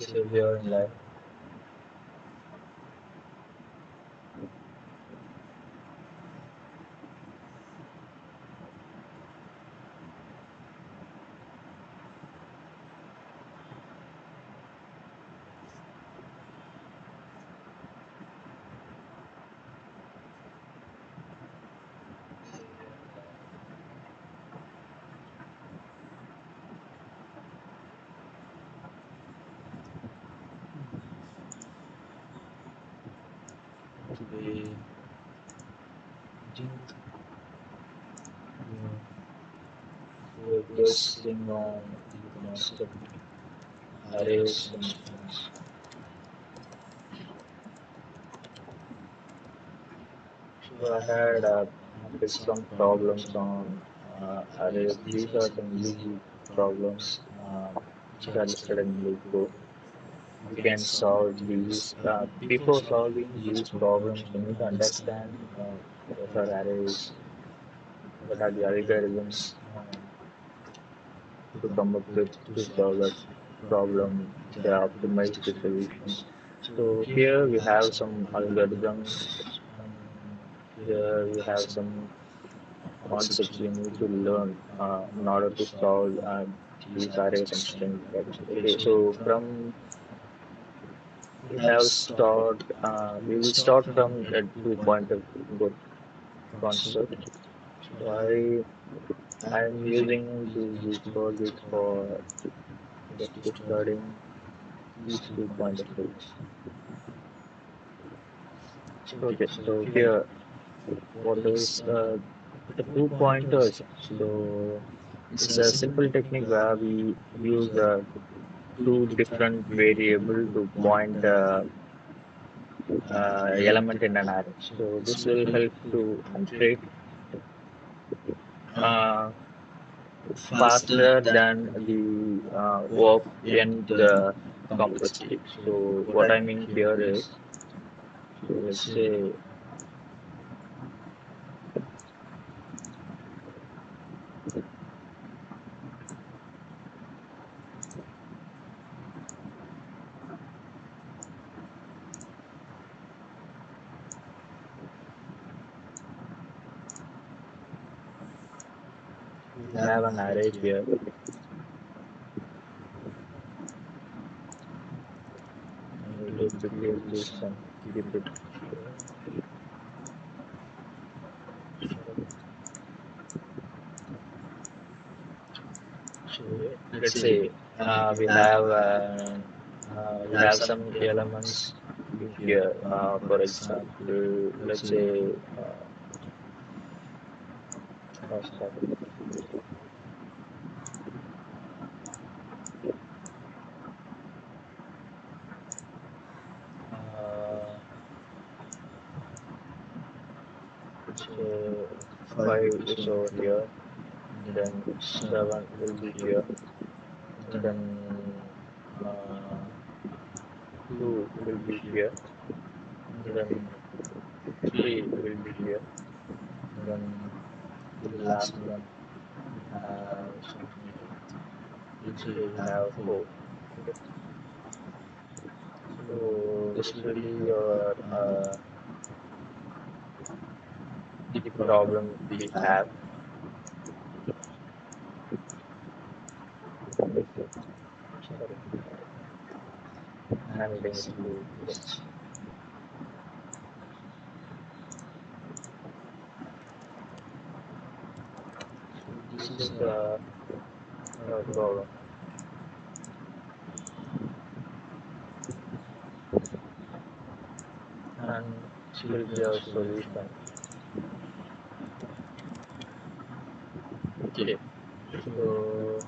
Yes, you're here in live. Today, I think we're focusing on the concept arrays and strings. So I had picked some problems on arrays. These are some easy problems which are listed in the book. We can solve these. Before solving these problems, we need to understand what are arrays, what are the algorithms to come up with to solve that problem, the optimize the solution. So here we have some algorithms. Here we have some concepts we need to learn in order to solve these arrays and strings types. Okay, so from we will start from a two-pointer good concept. So I'm using these projects for just studying these 2 pointer fields. Okay, so here, what is the 2 pointers? So it's a simple technique where we use two different variable to point element in an array. So this will help to iterate uh, faster than the work nth complexity. So what I mean here is, so let's say 11 array here. I need to decrease this and keep it here. So let's say we have some elements here. For example, let's say sorry. Uh, so 5 is over here, then 7 will be here, then uh, 2 will be here, then 3 will be here, then the last one we have something like, let's say we have 4. Okay. So this will be your the problem we have. Sorry, I'm getting into this. So this is the problem, and this will be our solution. Okay. So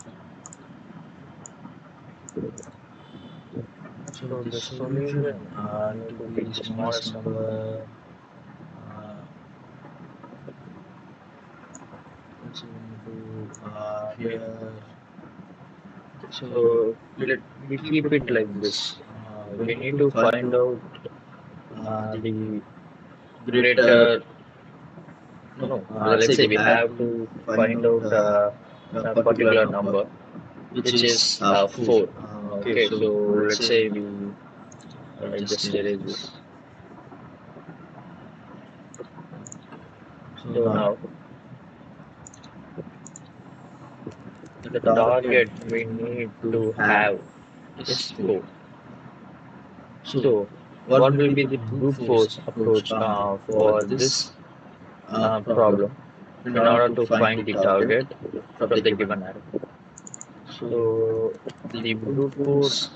the solution need to be the smallest number. Uh, let's say we need to here. So we keep it like this. We need to find out the greater. No, let's say we have to find out a particular number, which is 4. Okay, so let's say we just erase this. So now the target we need to have is 4. So what will be the brute force approach for this problem in order to find the target from the given array? So the brute force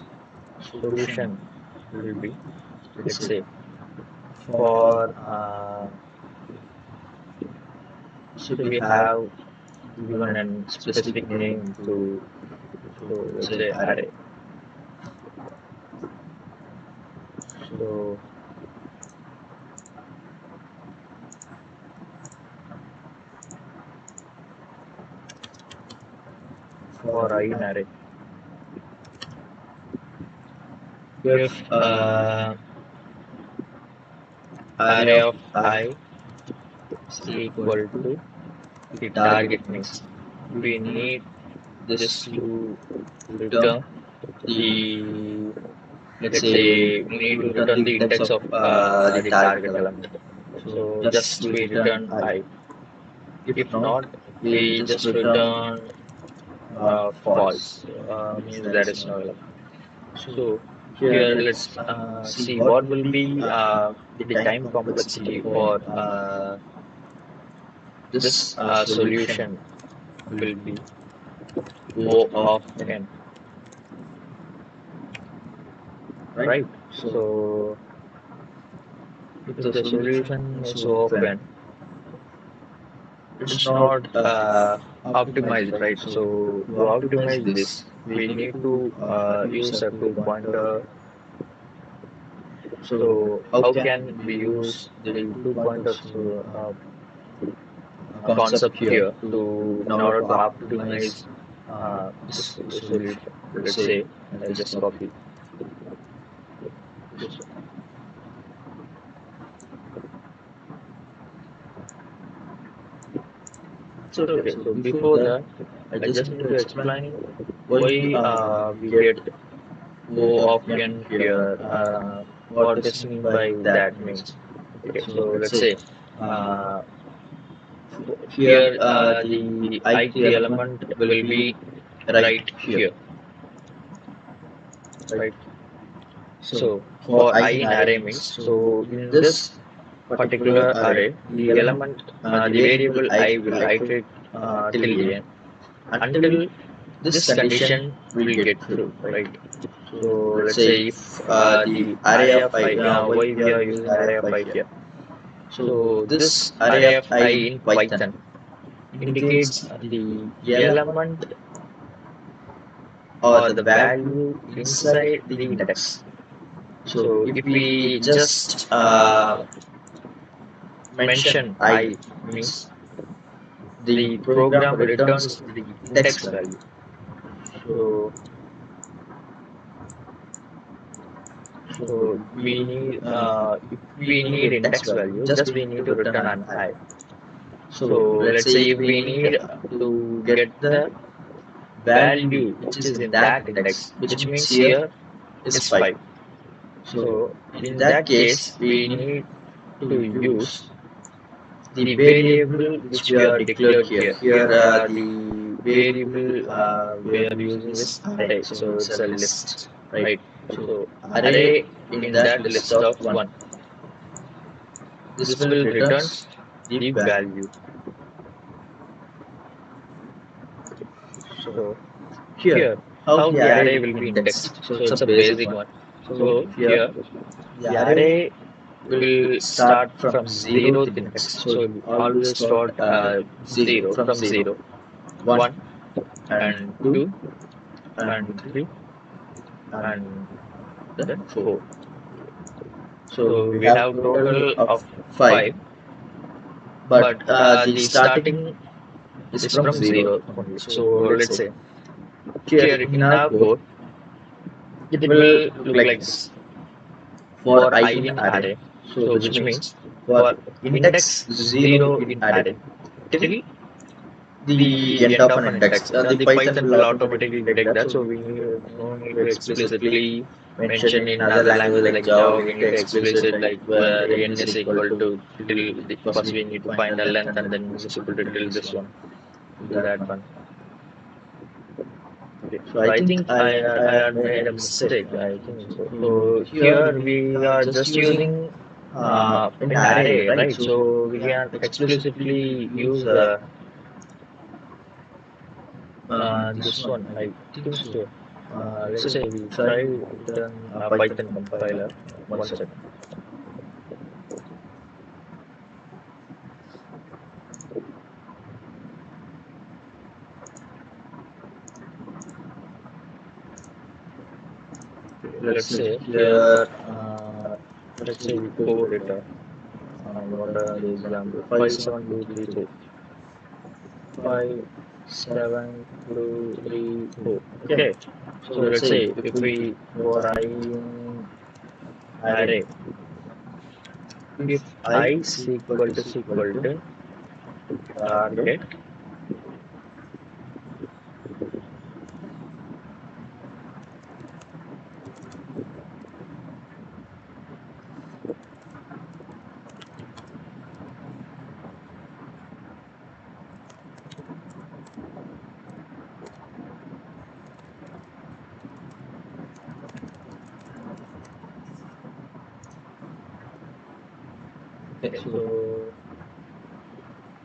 solution will be, let's say, for so we have given a specific name to, so let's say array. So for I in array, if array of I is equal to the target, means we need this to return the, let's say, we need to return the index of the target element. So just we return I. If not, we just return false, means there is no element. So here let's see what will be the time complexity for this solution will be O of n, right? So if the solution is O of n, it's not optimized, right? So to optimize this, we need to use a two pointer. So how can we use the two pointers concept here to in order to optimize this solution? Let's say I'll just copy this. So okay. So before that, I just need to explain why we get O of n here. What does mean by that means? Okay. So let's say uh, here the ith element will be right here, right? So for I in array means, so in this particular array, the element, the variable I will iterate till the end until this condition will get true, right? So let's say if the array of I, why we are using array of I here? So this array of I in Python indicates the element or the value inside the index. So if we just mention I, means the program returns the index value. So we need if we need index value, just we need to return an I. So let's say if we need to get the value which is in that index, which means here is 5. So in that case, we need to use the variable which we are declared here. Here the variable we are using is array, so it's a list, right? So array in that list of 1. This will returns the value. So here how the array will be indexed. So it's a basic one. So here the array will start from 0th index. So we always start 0 from 0, 1 and 2 and 3 and then 4. So we have total of 5, but the starting is from 0 only. So let's say here in our code, it will look like this for I in array. So which means for index 0 in array till the end of an index. The Python will automatically detect that, so we no need to explicitly mention in other languages like Java. We need to explicit like where n is equal to till first we need to find the length and then is equal to till this one. Do that one. Okay. So I think I had made a mistake. I think so. So here we are just using an array, right? So we can explicitly use this one. I think so. Let's say we try return a Python compiler. One second. Let's say here, let's say we code return. What are the example? 57234. 57234. Okay. So let's say if we for I in array, if I is equal to target.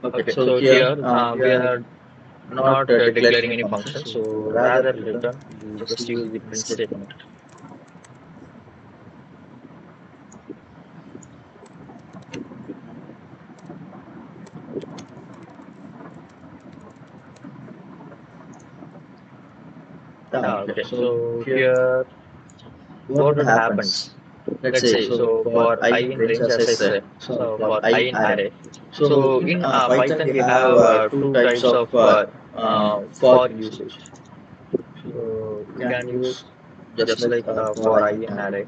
Okay, so here we are not declaring any function, so rather return we just use the print statement. Okay, so here what happens? Let's say so for I in range as I said, so for I in array. So in Python we have two types of for usage. So we can use just like for I in array,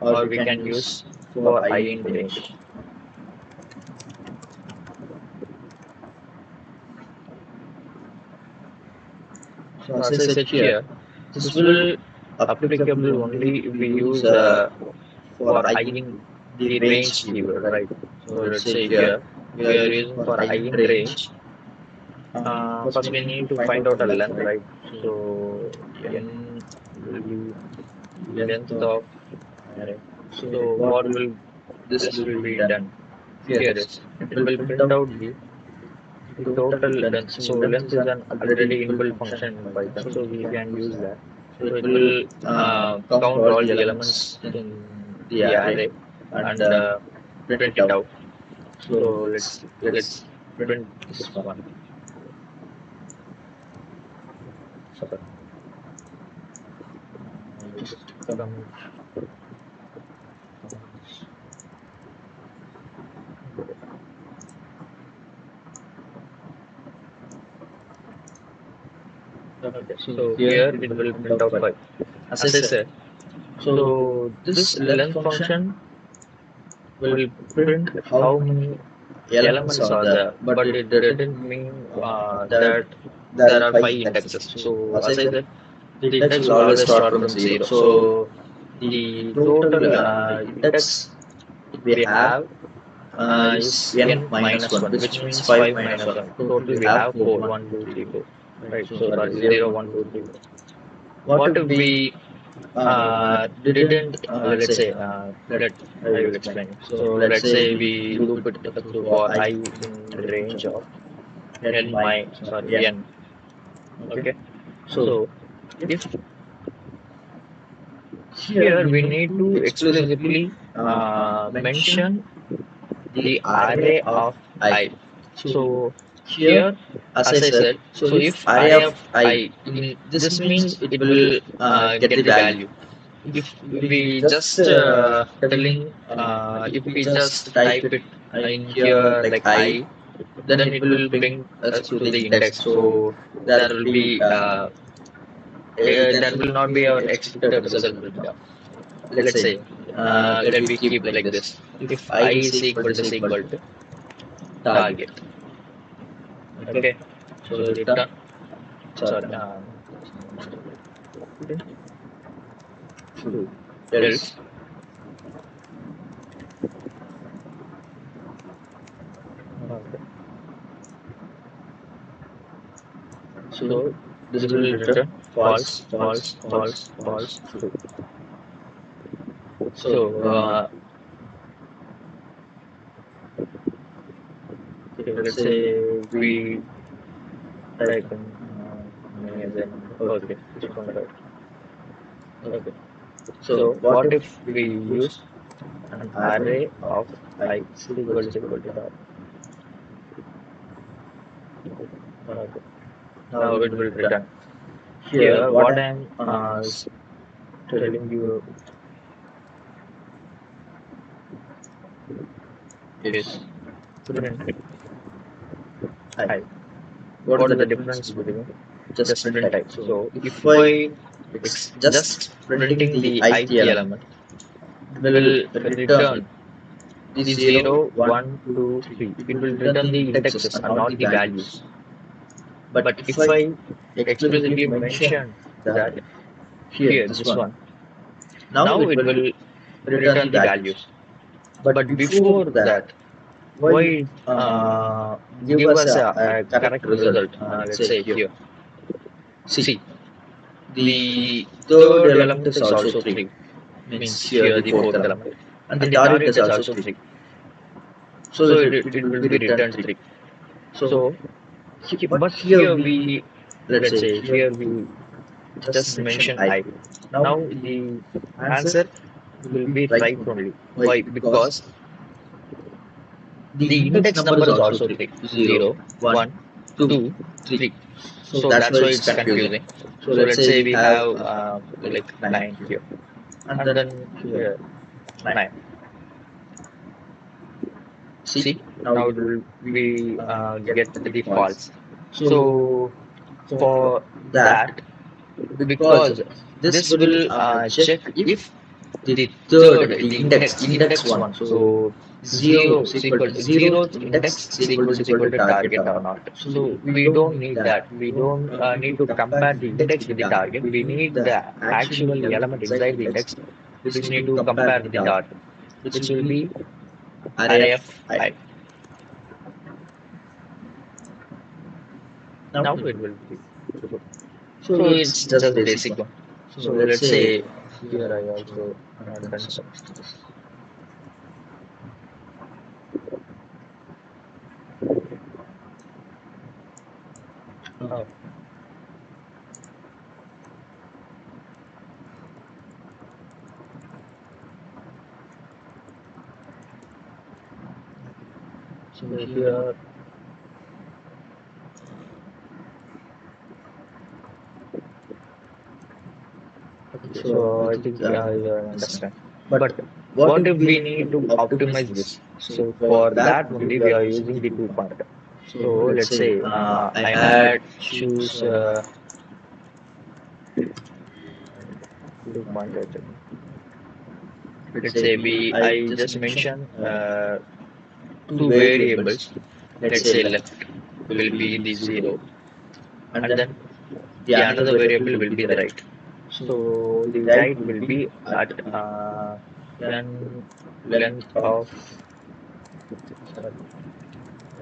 or we can use for I in range. So as I said here, this will applicable only if we use for I in the range keyword, right? So let's say here we are using for I in range. First we need to find out a length, right? So n will be length of array. So what will this will be done? Here is it will print out the total length. So length is an already inbuilt function in Python, so we can use that. So it will count all the elements in the array and print it out. So let's print this one. Sorry. Just come. Okay, so here it will print out 5. As I said, so this length function will print how many elements are there, but it didn't mean that there are 5 indexes. So as I said, the index will always start from 0. So the total index we have is n minus 1, which means 5 minus 1. Total we have 4, 1, 2, 3, 4. Right, so sorry, 0, 1, 2, 3, 4. What if we didn't, let's say, I will explain. So let's say we loop it for I in range of n. Okay, so if here we need to explicitly mention the array of I. So here, as I said, so if array of I, this means it will get the value. If we just telling, if we just type it in here like I, then it will bring us to the index. So there will be that will not be our expected result. Let's say let me keep like this. If I is equal to target. Okay. So return, sorry, true, else. Okay. So this will return false, false, false, false, true. So okay, let's say we type in name then okay, this one right. Okay. So what if we use an array of I is equal to that? Okay. Now it will return. Here, what I'm telling you is print I. What is the difference between just print I? So if I just printing the ith element will return the 0, 1, 2, 3. It will return the indexes and not the values. But if I explicitly mention that here, this one, now it will return the values. But before that, why give us a correct result? Let's say here. See, the third element is also 3, means here the fourth element. And the target is also 3. So it will be returned 3. So, but here we, let's say, here we just mention I. Now the answer will be right only. Why? Because the index number is also 3. 0, 1, 2, 3. So that's why it's confusing. So let's say we have like 9 here. And then here 9. See, now it will we get the false. So for that, because this will check if the third, the index one. So 0 is equal to 0 index is equal to target or not. So we don't need that. We don't need to compare the index with the target. We need the actual element inside the index, which need to compare with the target, which will be array of I. Now it will be. So it's just the basic one. So let's say here I also done some. Oh. So here so I think I understand. But what if we need to optimize this? So for that only we are using the 2 pointer. So let's say I had choose 2 pointer. Let's say I just mention 2 variables. Let's say left will be the 0, and then the another variable will be the right. So the right will be at length of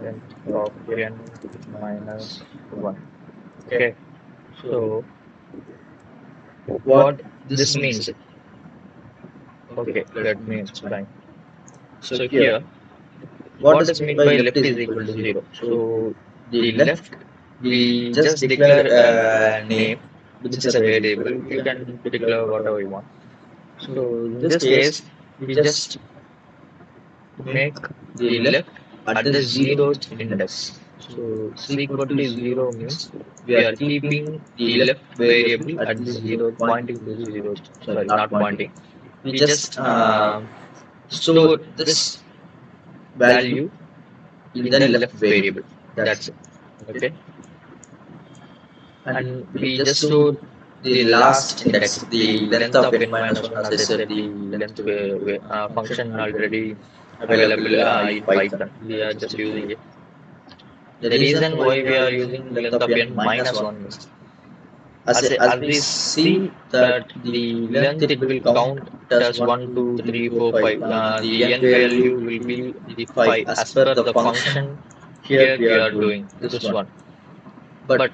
n minus 1. Okay. So what this means? Okay, let me explain. So here, what does mean by left is equal to 0? So the left, we just declare a name, which is a variable. You can declare whatever you want. So in this case, we just make the left at the 0th index. So is equal to 0 means we are keeping the left variable at the 0, pointing to the 0. Sorry, not pointing. We just store this value in the left variable. That's it. Okay. And we just store the last index, the length of n minus 1, as I said, the length function already available in Python. We are just using it. the reason why we are using length of n minus 1 is as we see that the length it will count as 1, 2, 3, 4, 5. The n value will be the 5 as per the function here we are doing this one. But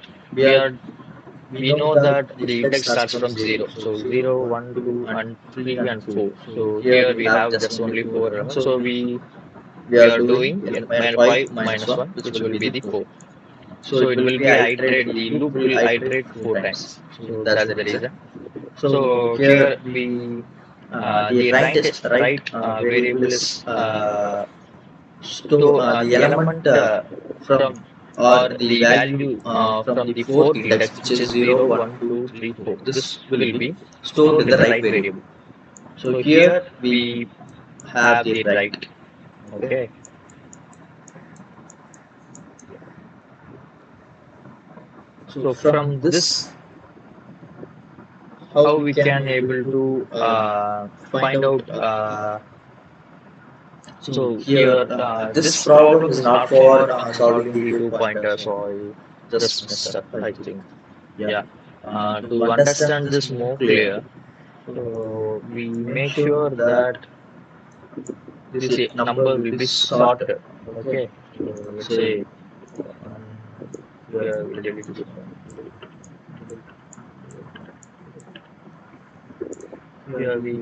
we know that the index starts from 0. So 0, 1, 2, and 3 and 4. So here we have just only 4 elements. So we are doing 5 minus 1, which will be the 4. So it will be iterate, the loop will iterate 4 times. So that's the reason. So here we the right variable is the element from or the value from the fourth index, which is 0, 1, 2, 3, 4. This will be stored in the right variable. So here we have the right. Okay. So from this, how we can able to find out. So here, this problem is not for solving the 2 pointers, so I just messed up, I think. Yeah. To understand this more clear, so we make sure that this number will be sorted. Okay. So let's say here we delete this one. Here we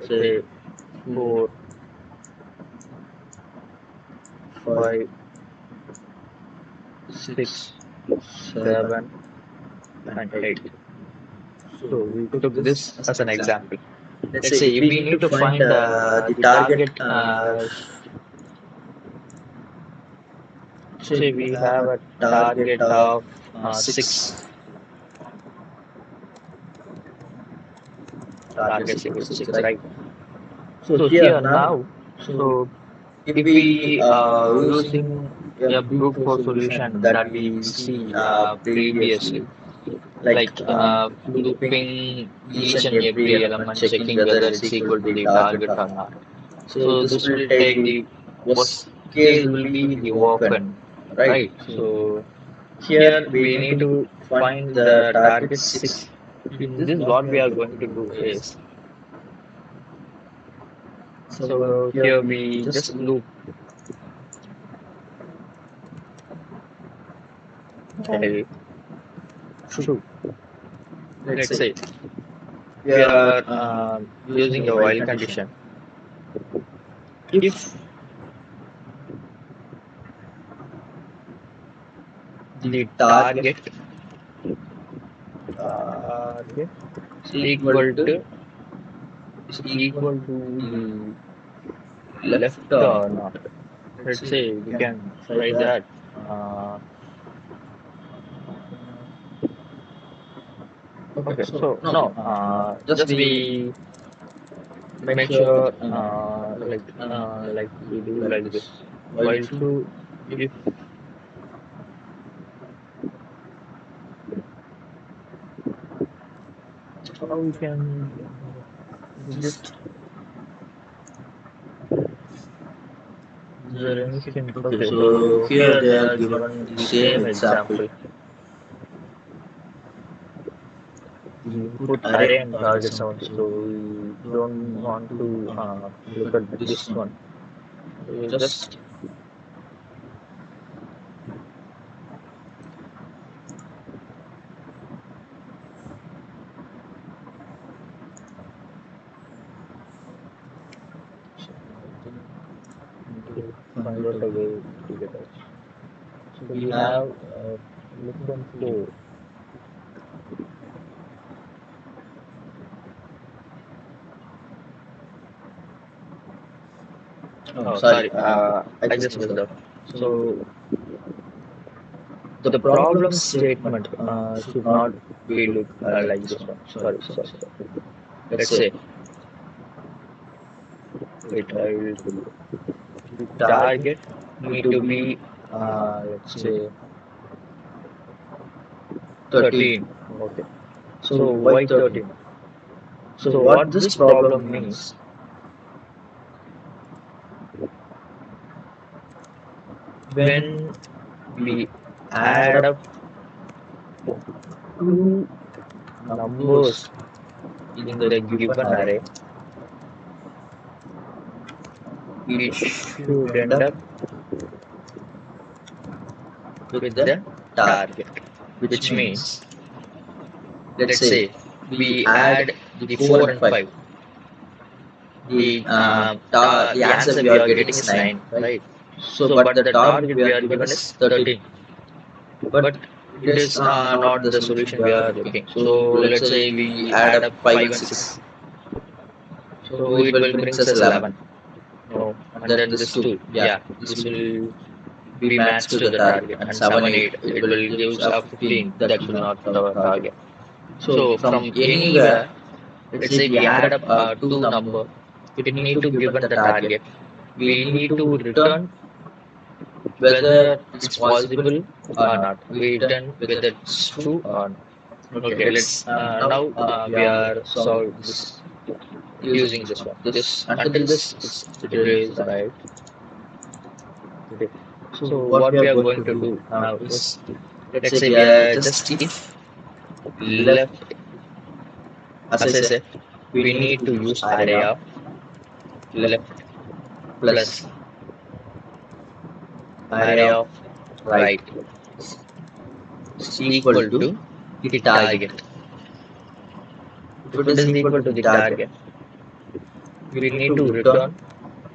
say 4, 5, 6, 7, and 8. So we took this as an example. Let's say if we need to find the target, say we have a target of 6. Target 6, right? So here now, so if we using a brute force solution that we see previously, like looping each and every element, checking whether it's equal to the target or not. So this will take the worst case will be the open, right? So here we need to find the target 6. In this, what we are going to do is, so here we just loop. Okay. True. Let's say we are using a while condition. If the target is equal to the left or not. Let's say we can try that. Okay, so no, just we make sure like we do like this. While true, if how we can just is there anything? Okay, so here they are given the same example. The input array and target sound, so we don't want to look at this one. We just find out a way to get out. So we have look and flow. Oh, sorry, I just messed up. So the problem statement should not be look like this one. Sorry. Let's say, wait, I will tell you. The target need to be, let's say, 13. Okay. So why 13? So what this problem means, when we add up two numbers in the given array, it should end up with the target, which means, let's say we add the 4 and 5. The answer we are getting is 9, right? So, but the target we are given is 13. But it is not the solution we are looking. So, let's say we add up 5 and 6. So, it will bring us 11. No, and then this 2. Yeah, this will be matched to the target. And 7, 8, it will give us 15. That will not our target. So, from anywhere, let's say we add up two number, it need to given the target. We need to return whether it's possible or not. We return whether it's true or not. Okay, let's now we are solve this using this one. This until this it is right. Okay. So what we are going to do now is, let's say we are just if left, as I said, we need to use array of left plus array of right is equal to the target. If it is equal to the target, we need to return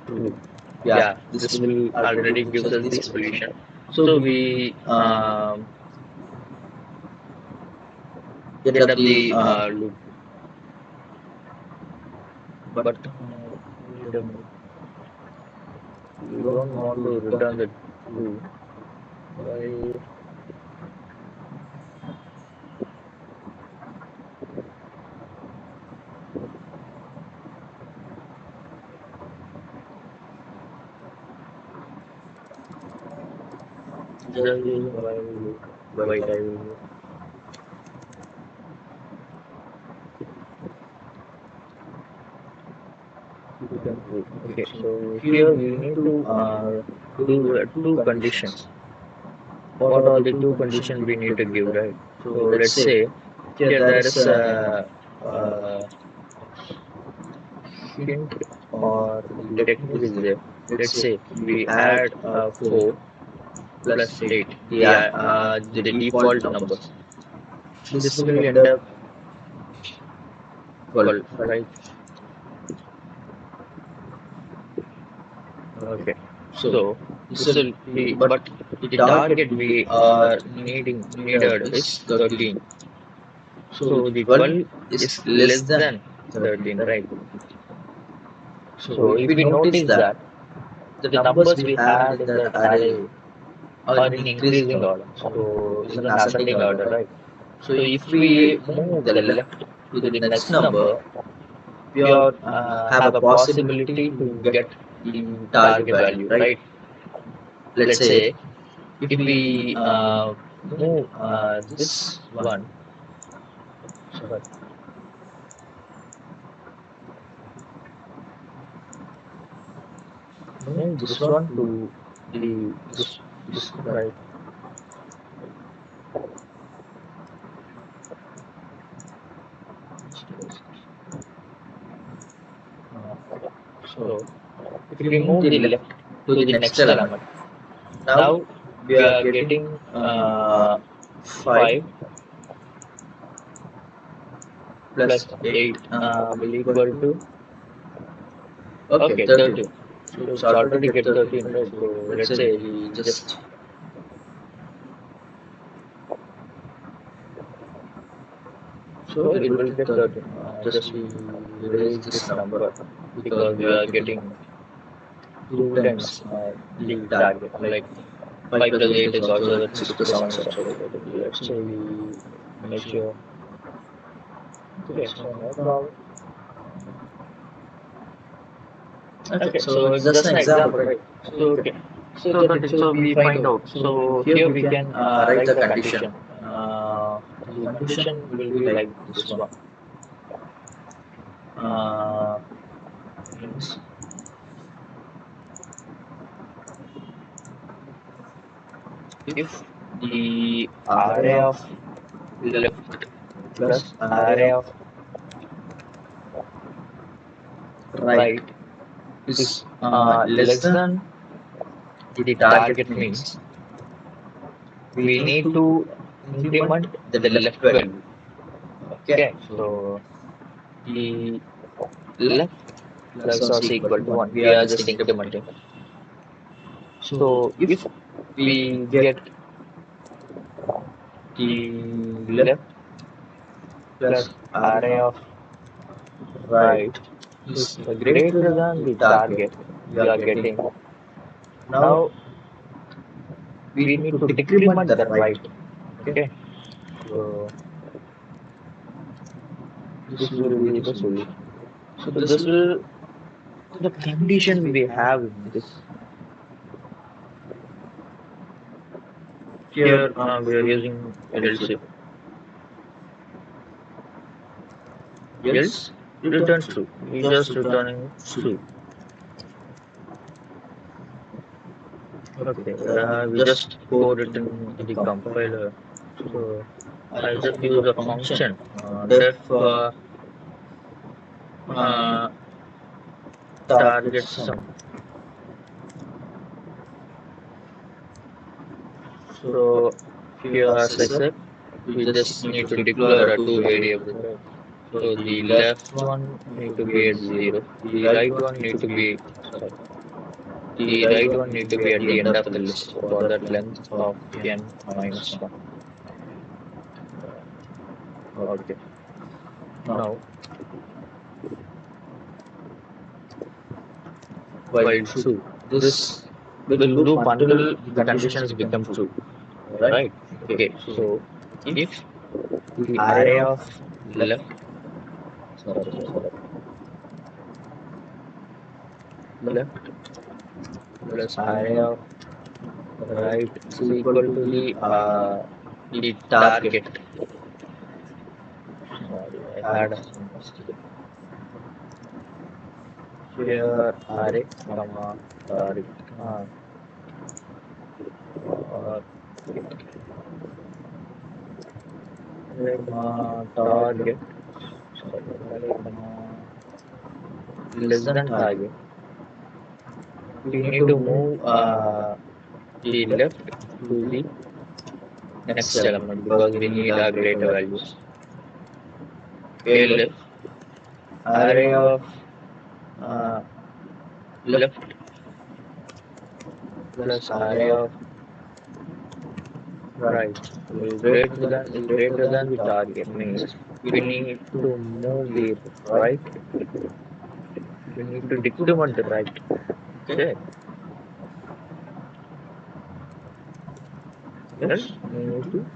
true. Yeah, this will already gives us the solution. So we get up the loop. But wait a minute. We don't want to return the true. Why? Just using while loop. Wait, I will. Okay, so here we need to do two conditions. What are the two conditions we need to give, right? So let's say here there is a hint or the technique is there. Let's say we add 4 plus 8, the default numbers. This will end up 12, right? Okay. So this will be, but the target we are needed is 13. So the 12 is less than 13, right? So if we notice that the numbers we had in that array are in increasing order, so it's an ascending order, right? So if we move the left to the next number, we are have a possibility to get the target value, right? Let's say if we move this one, sorry, move this one to the this right. So if we move the left to the next element, now we are getting 5 plus 8 will equal to, okay, 13. So it's already get 13, right? So let's say we just so it will get 13. Just we raise this number because we are getting 2 times the target. Like 5 plus 8 is also that 6 plus 7 is also that. Let's say we make sure. Okay, so no problem. Okay, so it's just an example, right? So okay, so we find out. So here we can write the condition. The condition will be like this one. Means if the array of left plus array of right is less than the target means we need to increment the left value. Okay, so the left plus or equal to 1, we are just incrementing. So if we get the left plus array of right is greater than the target we are getting, now we need to decrement the right. Okay, so this will be the solution. So this will the condition we have in this. Here we are using else. Else return true. We just returning true. Okay, we just code it in the compiler. So I'll just use a function def uh, target sum. So here, as I said, we just need to declare a two variables. Right? So the left one need to be at 0. The right one need to be sorry. The right one need to be at the end of the list for that length of n minus 1. Okay. Now, while true, this will loop until the conditions become true. Right? Okay. So, if the array of left left plus array of right is equal to the target. Sorry, I had some mistake. Here array comma target. Array comma target. Sorry, array comma less than target. We need to move the left to the next element because we need our greater values. Left array of left plus array of right is greater than the target means we need to move the right. We need to decrement the right. Okay. Yes, we need to.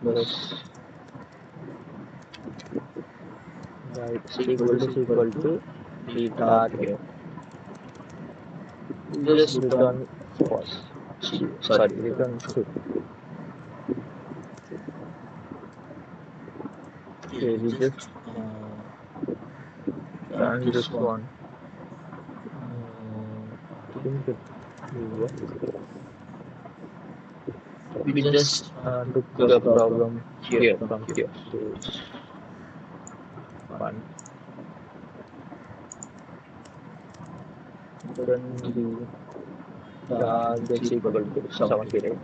Plus right is equal to the target. We just return false. Sorry, return true. Okay, we just run this one. Think it will work. We just took the problem here from here. So it's fine. Then the target equal to 78.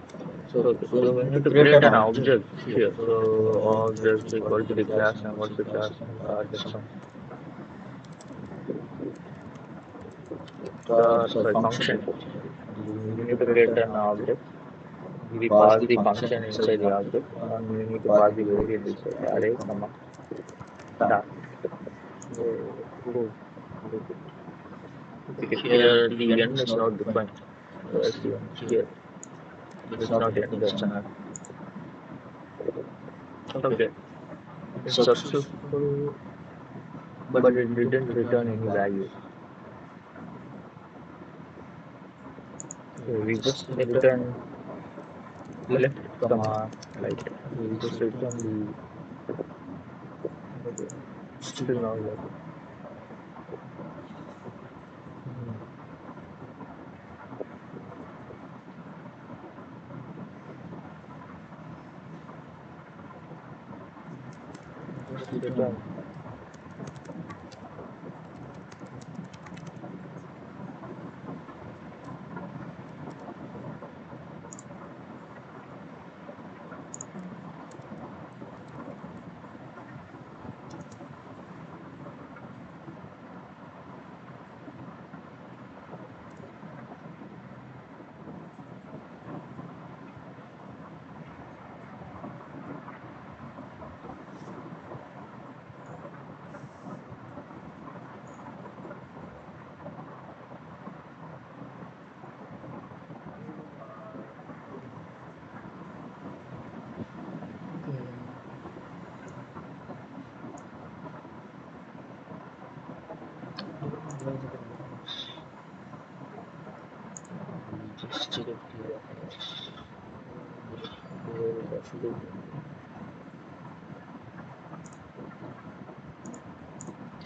So we need to create an object here. So object equal to the class name. What's the class name? Target sum. Sorry, function. We need to create an object. We pass the function inside the object, and we need to pass the variables array, comma, start. So, okay, here the n is not defined. Where's the n? Here. It's not n, that's an n. Okay. It's successful, but it didn't return any value. So we just return left comma right. We just return the okay. Still not working. Just return. Just check here.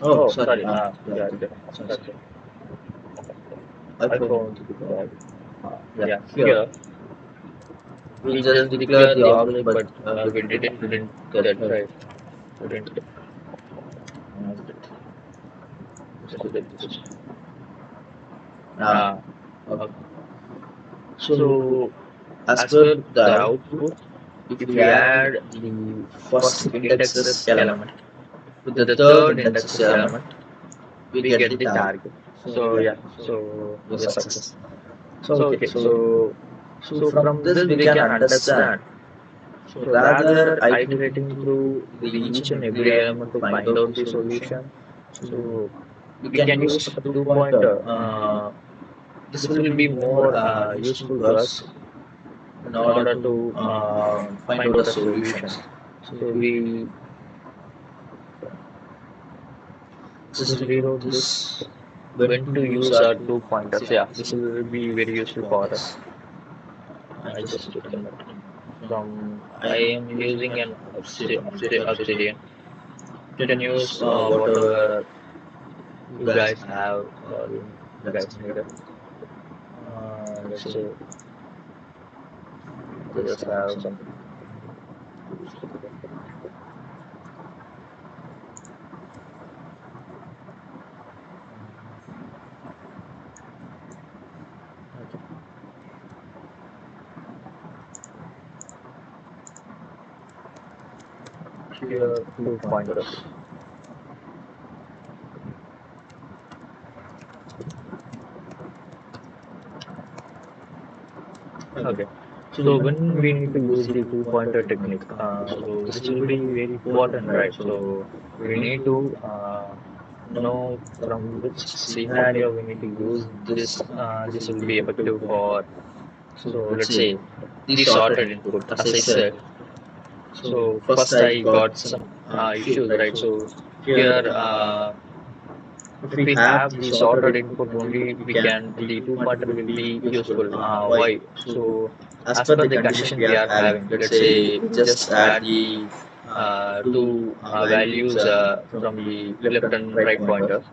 Oh, Oh, sorry. sorry. Yeah, okay. Sorry, That's sorry. it. iPhone. iPhone to deploy. Yeah, Yeah, here here we we just just declare declared the the object, object, but but we we didn't didn't print print that, that, right? right? Print it. Just do like this. Ah, Ah, okay. okay. So, So as as per per the the output, output, if if we we add add the the first first indexes indexes element element with to the the third third indexes indexes element, element, we we get the get the target. target. So So yeah, yeah, so so we are we are success. success. So So okay, okay, so so so from from this this we we can can understand. understand. So So rather rather iterating iterating through through the the each each and and every every element to element to find find out the out the solution. solution. So So we we can can use use a a two two pointer. pointer. This This will will be be more more useful useful to to us us in in order order to to find find out the out a solutions. solution. So So we we just just rewrote rewrote this this when when to to use use our our two two pointers. pointers. Yeah, Yeah, this this will will be be very very useful useful for for us. us. I I just just written written it it from from I I am am using using an an obsidian. obsidian. You You can can use use whatever whatever you you guys guys have have or or you you guys guys need. needed. Let's Let's say say just just have have some. some. Here Here two two pointers. pointers. Okay. Okay. So So when when we we need to need to use use the the two pointer two-pointer technique, technique, so so this this will will be be very very important, important, right? right? So So we we need need to to know know from from which which scenario scenario we we need need to to use use this. this. This This will will be be effective effective for. for. So So let's let's say say the the sorted sorted input, input, as I as I said. said. So So first first I I got got some some issues, issues, right? right? So So here, here, if if we we have have the the sorted sorted input input only, only, we we can can the the two two pointer pointer will will be be useful. useful. Why? Why? So So as as per per the the condition condition we we are are having, having, let's let's say say just just add add the the two two values values from from the the left left and and right right pointer. pointers.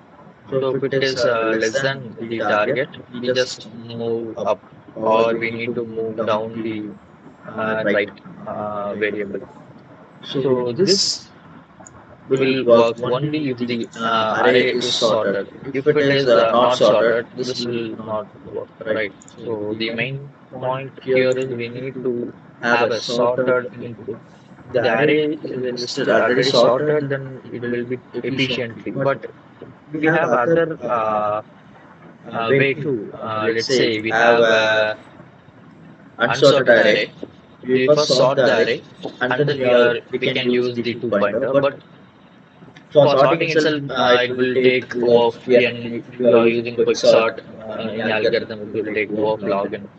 So if So it if it is is less less than than the the target, target, we we just just move move up, up, or or we we need to need to move move down down the the right right variable. variable. So So this this will will work work only only if if the the array array is is sorted. sorted. If If it it is is not not sorted, sorted, this this will will not not work, work, right? right? So So the the main main point point here here is is we we need need to to have have a a sorted sorted input. input. The The array array is is listed already already sorted, sorted, then then it it will will be be efficiently. efficiently. But But we we have have other other way way to, to, let's let's say say we we have have a a unsorted unsorted array. array. We We first first sort sort the the array, array, and and then then we we can can use use the the two two pointer. pointer. But But for for sorting sorting itself, itself, it it will will take take O O of of n. n. If If you you are are using using quick quick sort sort in in algorithm, algorithm, it it will will take take O O of of log log n. n.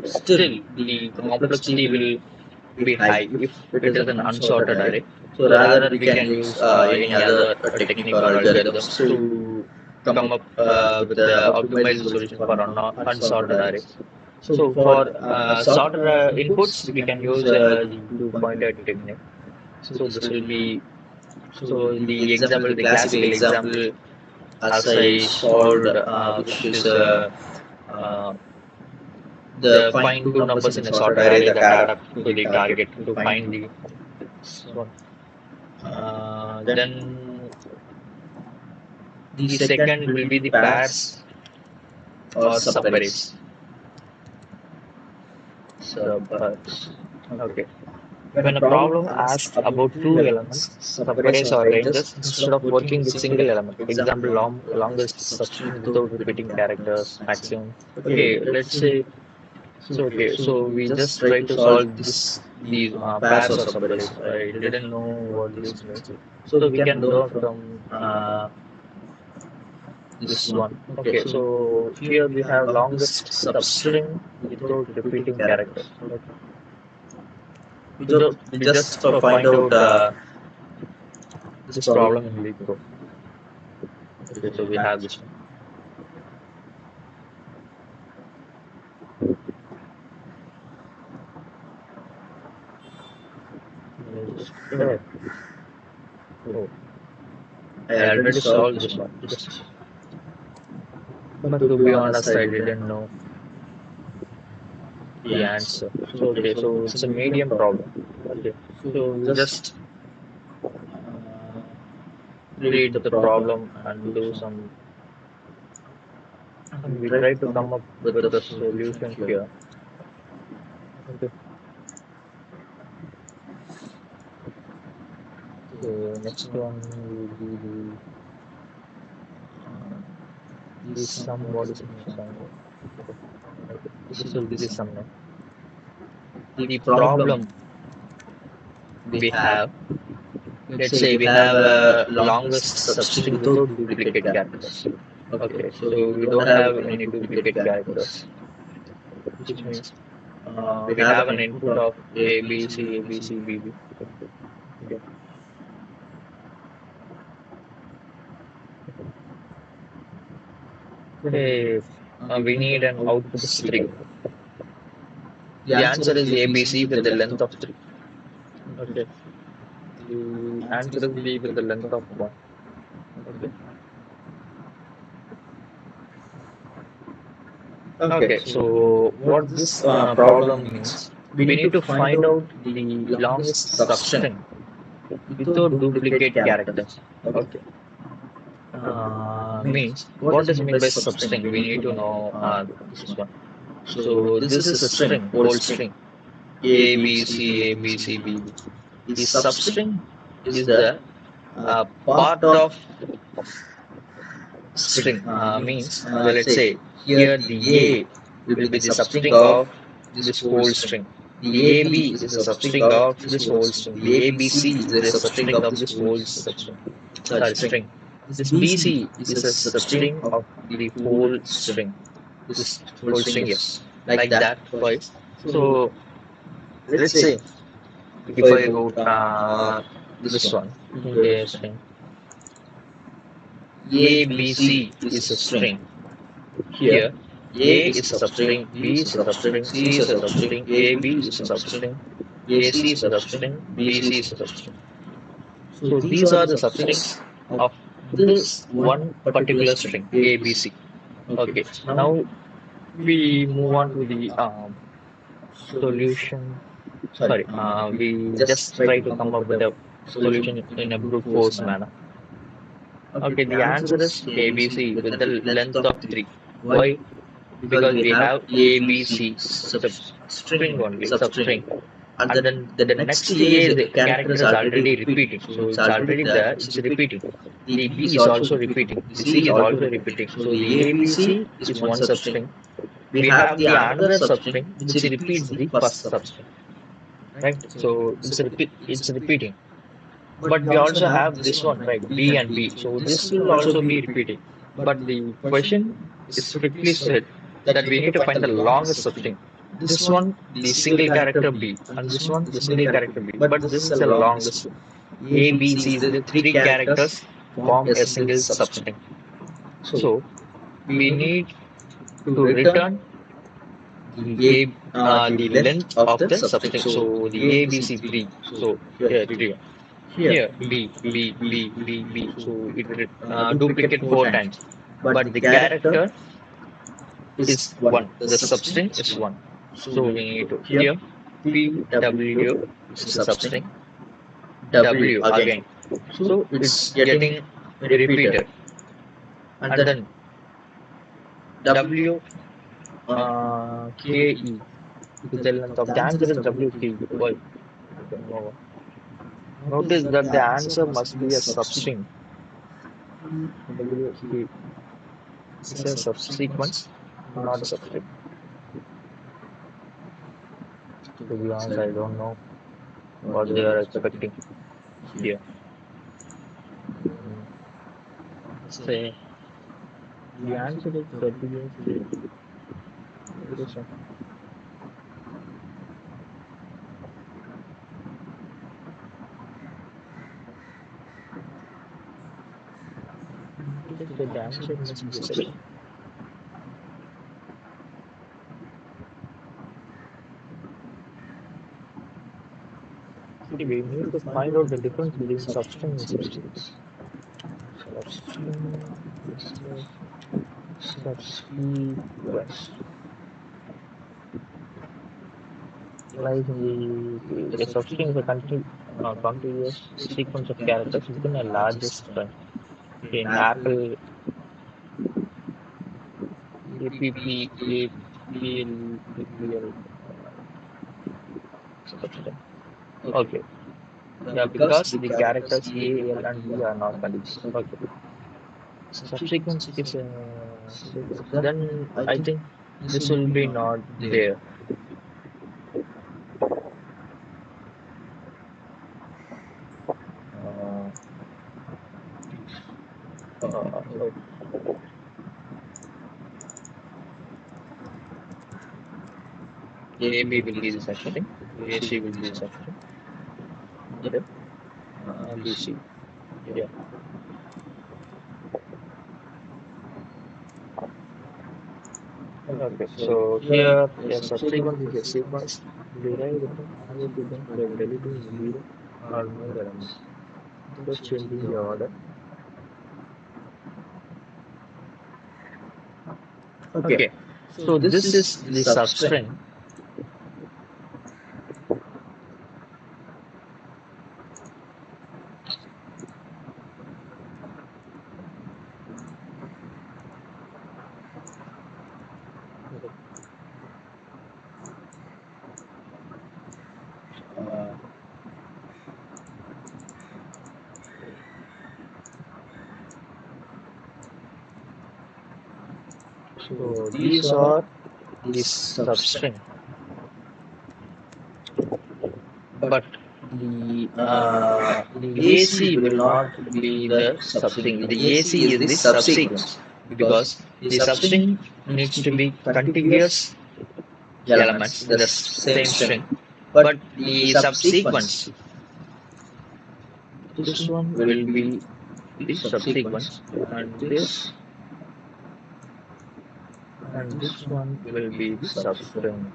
Still, Still, the the complexity complexity will will be be high high if if it is it an is an unsorted unsorted array. array. So So rather rather we we can can use use any any other other technique technique or or algorithms algorithms to to come up with the optimized solution for unsorted arrays. So for sorted inputs, we can use the two-pointer technique. So this will be the classical example as I solved, which is uh, the find two numbers in a sorted array that add up to the target to find the one. Then the second will be the pairs or subarrays. Subpairs. Okay. When a problem asks about two elements, subarrays or ranges, instead of working with single element, example longest substring without repeating characters, maximum. Okay, let's say so we just try to solve these pairs or subarrays. I didn't know what this means. So we can learn from this one. Okay, so here we have longest substring without repeating characters. Okay. We just find out this problem in LeetCode. Okay, so we have this one. Okay. Oh, I already solved this one. But to be honest, I didn't know the answer. So okay, so it's a medium problem. Okay, so we just read the problem and do some. And we try to come up with the solution here. Okay. So next one will be the sum. What is the sum? Okay. This will be the sum now. The problem we have. Let's say we have a longest substring without duplicate characters. Okay, so we don't have any duplicate characters, which means we have an input of A, B, C, A, B, C, B, B. Okay. Okay, we need an output string. The answer is ABC with the length of 3. Okay. The answer is B with the length of 1. Okay. Okay, so what this problem means, we need to find out the longest substring without duplicate characters. Okay. Means, what does it mean by substring? We need to know this one. So this is a string, whole string. A, B, C, A, B, C, B, B. The substring is the part of string. Means, let's say, here the A will be the substring of this whole string. The AB is the substring of this whole string. The ABC is the substring of this whole string. This BC is a substring of the whole string. This whole string, yes. Like that twice. So let's say if I wrote this one, the string. ABC is a string. Here, A is a substring, B is a substring, C is a substring, AB is a substring, AC is a substring, BC is a substring. So these are the substrings of this one particular string, ABC. Okay, now we move on to the solution. Sorry, we just try to come up with a solution in a brute force manner. Okay, the answer is ABC with the length of 3. Why? Because we have ABC string only, substring. And then the next A, the character is already repeating. So it's already there, it's repeating. The B is also repeating. The C is also repeating. So the ABC is one substring. We have the another substring which repeats the first substring. Right? So it's repeating. But we also have this one, right? B and B. So this will also be repeating. But the question is strictly said that we need to find the longest substring. This one, the single character B, and this one, the single character B. But this is the longest. A, B, C, the 3 characters form a single substring. So we need to return the length of the substring. So the ABC 3. So here 3. Here B. So it duplicate 4 times. But the character is 1. The substring is 1. So we need to here PW is the substring. W again. So it's getting repeated. And then W KE. The length of the answer is WKE. Why? I don't know. Notice that the answer must be a substring. WKE is a subsequence, not a substring. To be honest, I don't know what they are expecting here. Say the answer is WKE. What is it? The answer must be a substring. We need to find out the difference between substring and substance. Substring is a subsequence. Like a substring is a continuous sequence of characters within a larger string. In Apple, APPAPL substring. Okay. Yeah, because the characters A, L, and B are not continuous. Okay. Subsequence is sequence. Then I think this will be not there. Uh, oh. AB will be the substring. AC will be the substring. Okay. BC. Yeah. Okay. So here a subsequence is a sequence derived from other sequence by deleting zero or more elements. Just changing the order. Okay. So this is the substring. So these are the substring, but the AC will not be the substring. The AC is the subsequence because the substring needs to be contiguous elements in the same string, but the subsequence, this one will be the subsequence, and this one will be the substring.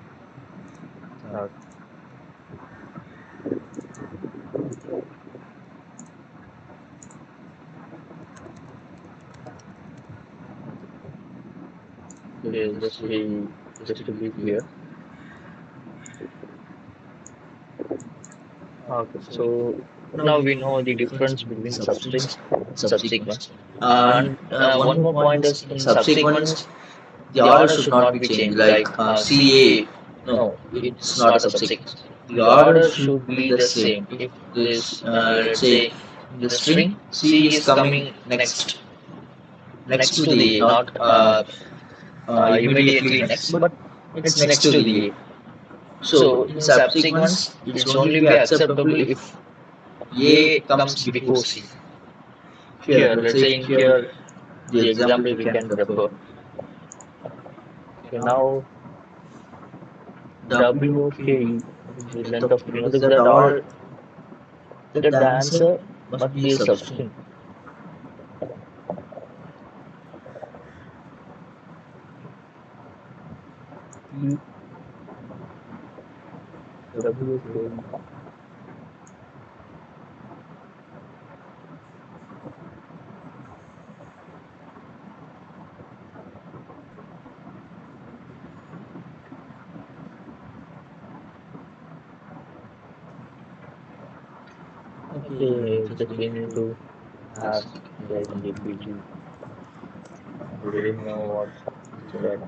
Okay, just to be clear. Okay, so now we know the difference between substrings and subsequence. And one more point is in subsequence, the order should not be changed. Like CA, no, it's not a subsequence. The order should be the same. If this, let's say, the string C is coming next to the A, not immediately next, but it's next to the A. So in subsequence, it's only be acceptable if A comes before C. Here, let's say in here, the example we can refer. Okay, now WKE, the length of tree. Notice that all that the answer must be a substring. W is very okay. Just we need to ask ChatGPT. Do you know what's that?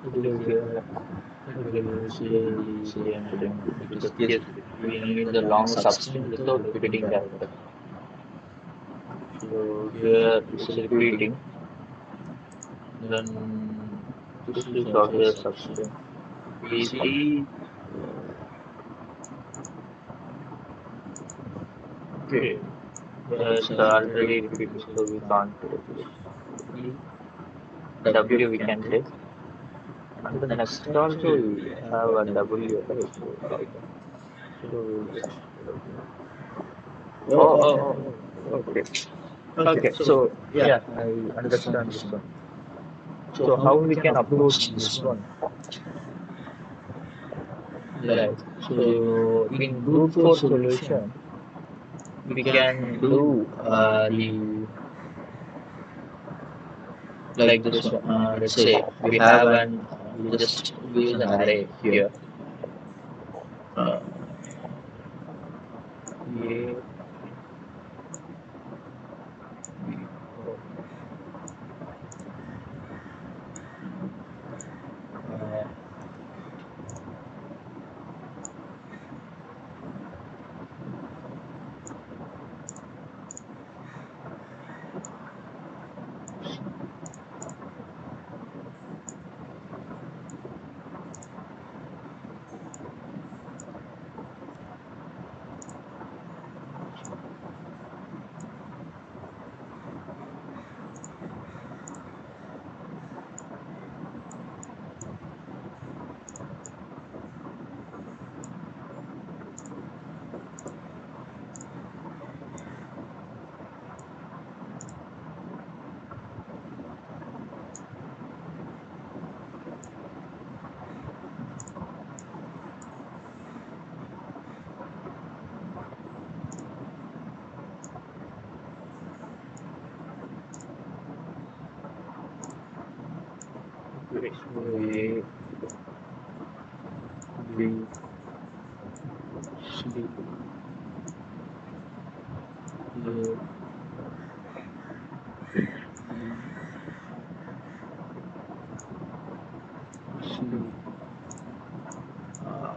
It will say the same thing because yes, we need the long substring without repeating character. So here it's repeating. Then this is also a substring. We see okay. It's already repeated, so we can't take this. E W we can take, and the next also we have a W, right? So okay. So we'll just okay. Okay, so yeah, I understand this one. So how we can approach this one? Right. So in brute force solution, we can do the like this one. Let's say we have an we just use an array here. Uh, A, B, O. Uh, okay, so A, B, C, A, B, C. Uh,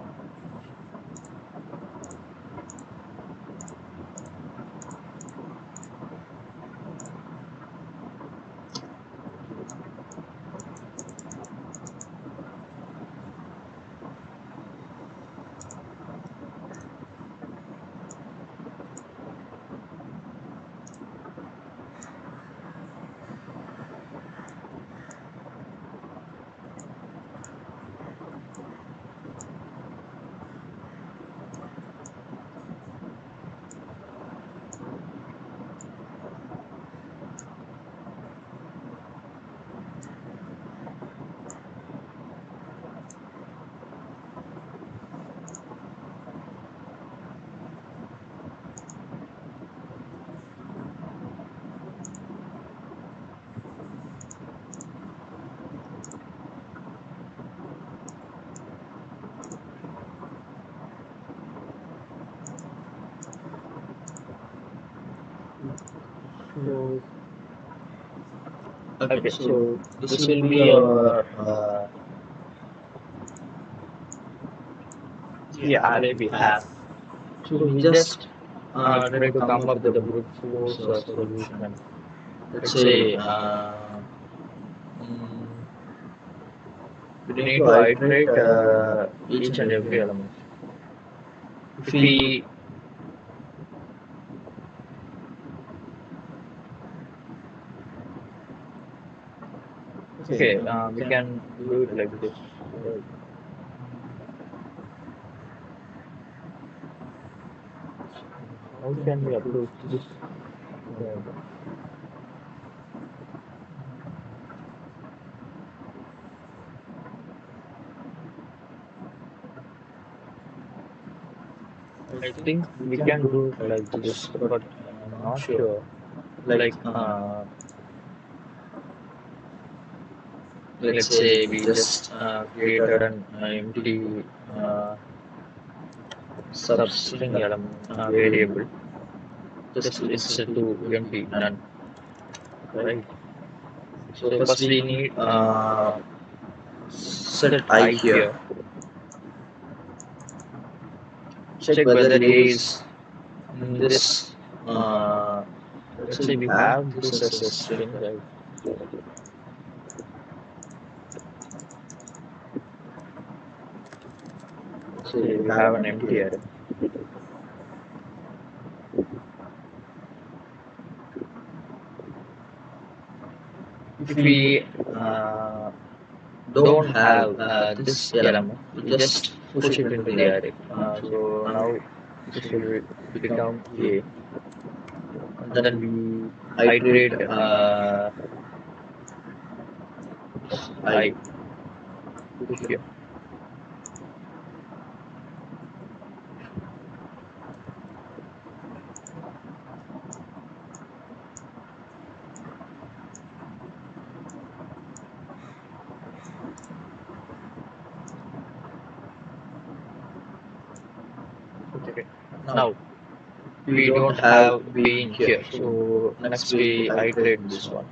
so okay, so this will be our array we have. So we just try to come up with a brute force solution. Let's say mm, we need to iterate each and every element. If we okay, we can do it like this. How can we approach this? I think we can do it like this, but I'm not sure. Like, let's say we just created an empty substring element variable. Just it's set to empty none, right? So first we need set I here. Check whether it is in this. Let's say we have this as a string, right? So we have an empty array. If we don't have this element, we just push it into the array. So now this will become A, and then we iterate I to here. Okay. Now we don't have B in here, so next we iterate this one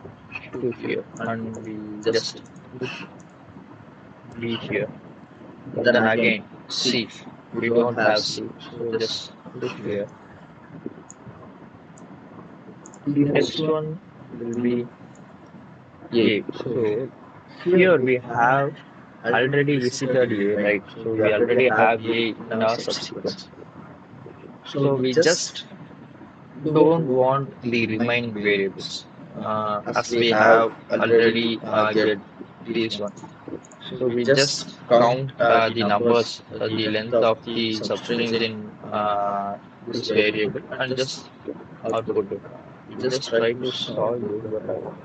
to here, and we just push B here. Then again C. We don't have C, so just push here. The next one will be A. So here we have already visited A, right? So we already have A in our subsequence. So we just don't want the remaining variables as we have already get this one. So we just count the numbers, the length of the substrings in this variable and just output it. We just try to solve this, but I don't know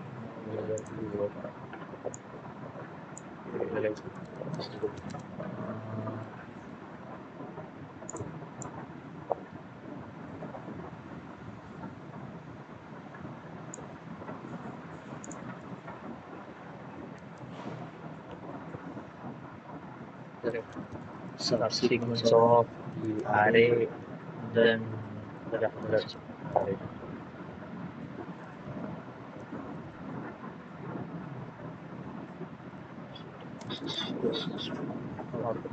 whether it will work. Okay, let's go. Subsequence of the array, then yeah, that's array. Okay.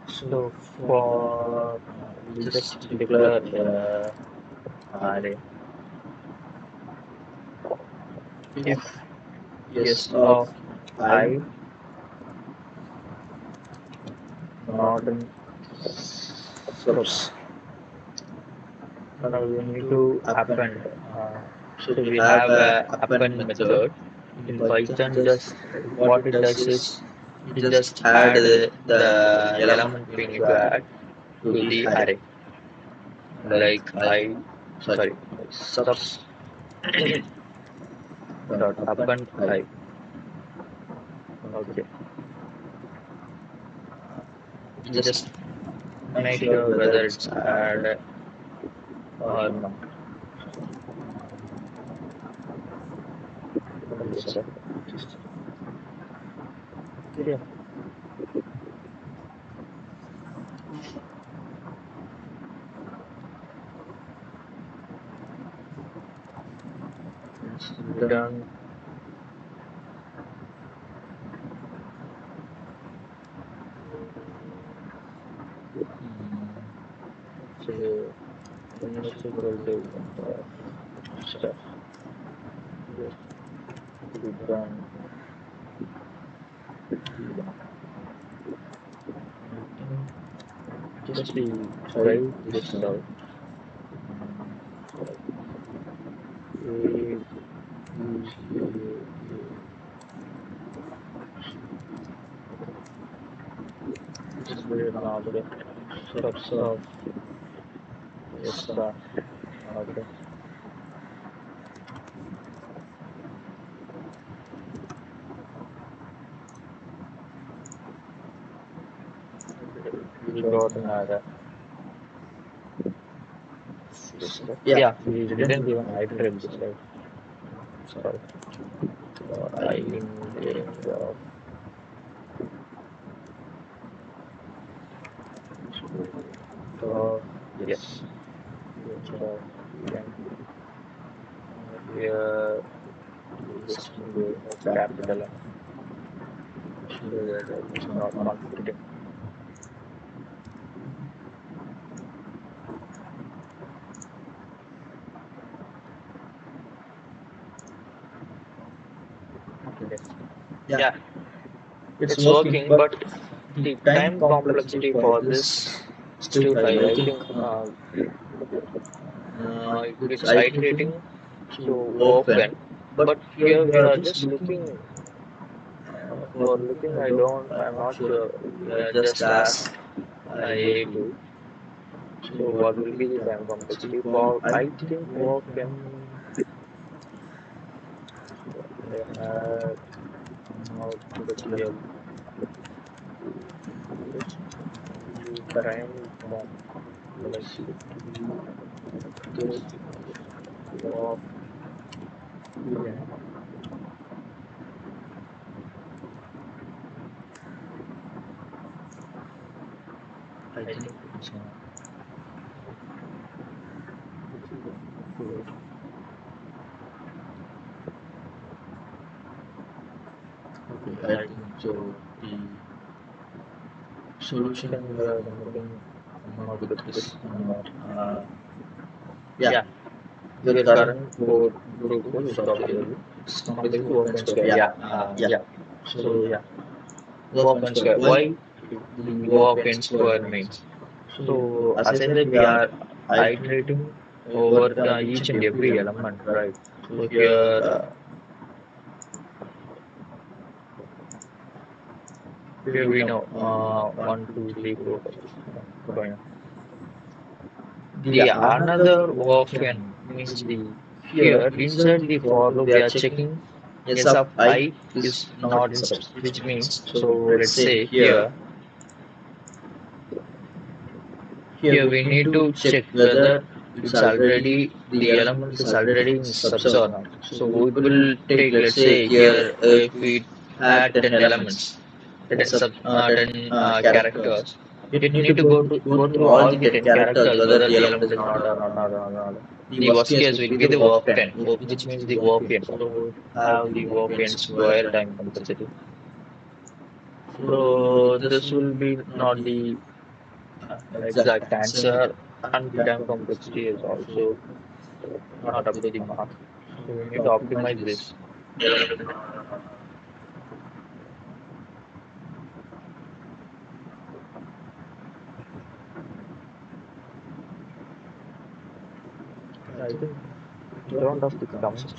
So for we just declare array if yes of I not in subs. Now we need to append. So we have a append method in Python. Just what it does is it just add the element we need to add to the array. Like I, sorry, subs dot append I. Okay. Just make sure whether it's add or not. Yeah. It's done. So municipality stuff. Just click on just we try this out. A, B, C, this is where now the steps of yes, okay. We got another. Yeah, we didn't even iterate this, right? Sorry. I in yes. So we can here just do capital M so that it's not conflicting. Yes. Yeah, it's working, but the time complexity for this still high. I think it's iterating so often, but here we are just looking for looking. I'm not sure. We are just asked A2. So what will be the time complexity for? I think for can they have not put here just the time complexity this of yeah. I think it's good. Okay, I think so. The solution we are looking not with this anymore. Yeah, your current code group code stop here. It's completely open square. Yeah, yeah. So yeah, open square. Why the open square means? So as I said, we are iterating over each and every element, right? So here we know 1, 2, 3, 4, 5, going on. The another often means the here inside the for loop we are checking yes of I is not in subs, which means so let's say here we need to check whether it's already the element is already in subs or not. So it will take let's say here if we add 10 elements, 10 10 characters, it need to go through all the 10 characters whether the element is not or not. The worst case will be the of 10, which means the of n. So have the of n square time complexity. So this will be not the exact answer, and the time complexity is also not up to the mark. So we need to optimize this. I think we don't have the comments.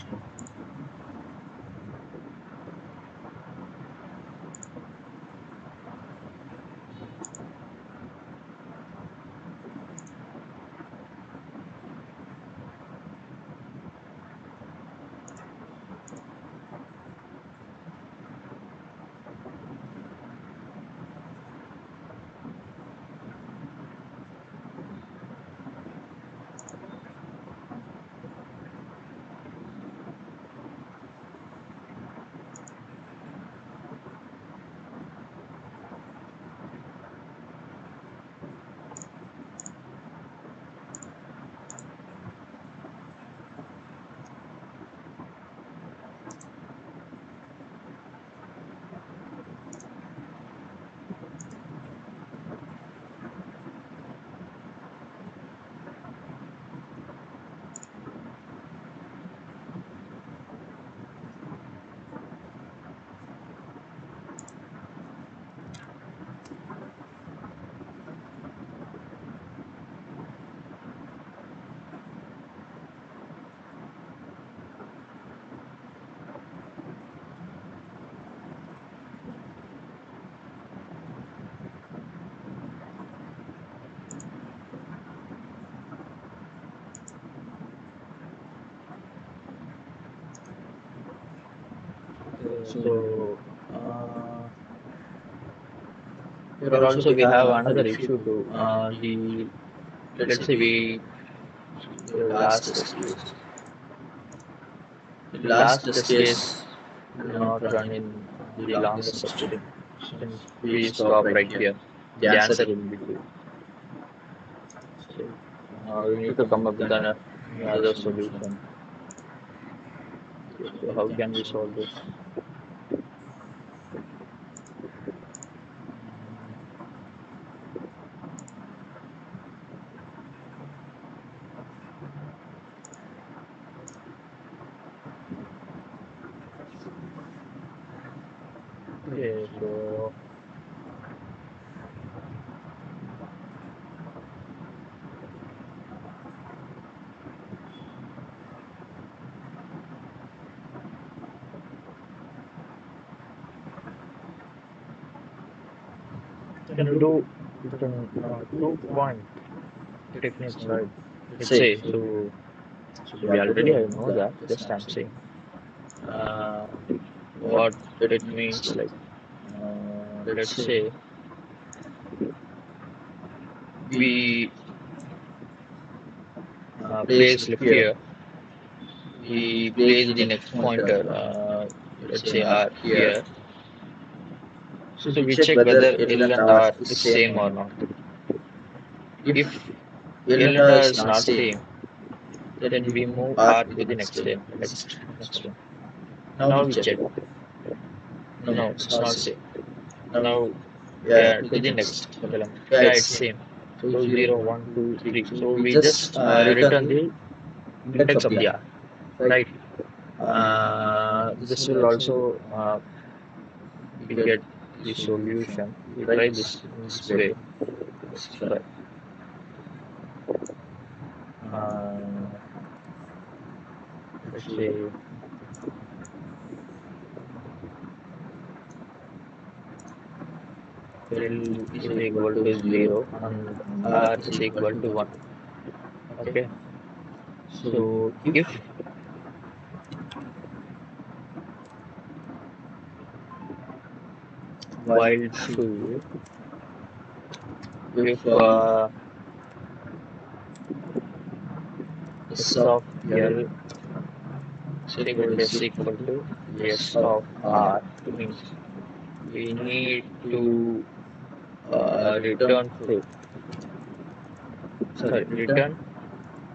So here also we have another issue too. The let's say we last test case. The last test case will not run in the longest string. Since we stop right here, the answer will be 2. So, we need to come up with another solution. So how can we solve this? Okay, so can we do different 2-point techniques, right? Let's say so. We already I know that. Just I'm saying what it means. Like let's say we place left here. We place the next pointer. Let's say R here. So we check whether L and R is same or not. If L and R is not same, then we move R to the next one. Now we check. No, it's not same. Now yeah, to the next element. Yeah, it's same. So 0, 1, 2, 3. So we just return the index of the R, right? This will also we get the solution. We try this in this way. Right. Let's say L is equal to 0 and R is equal to 1. Okay. So if while true, if S of L is equal to S of R, means we need to return true. Sorry, return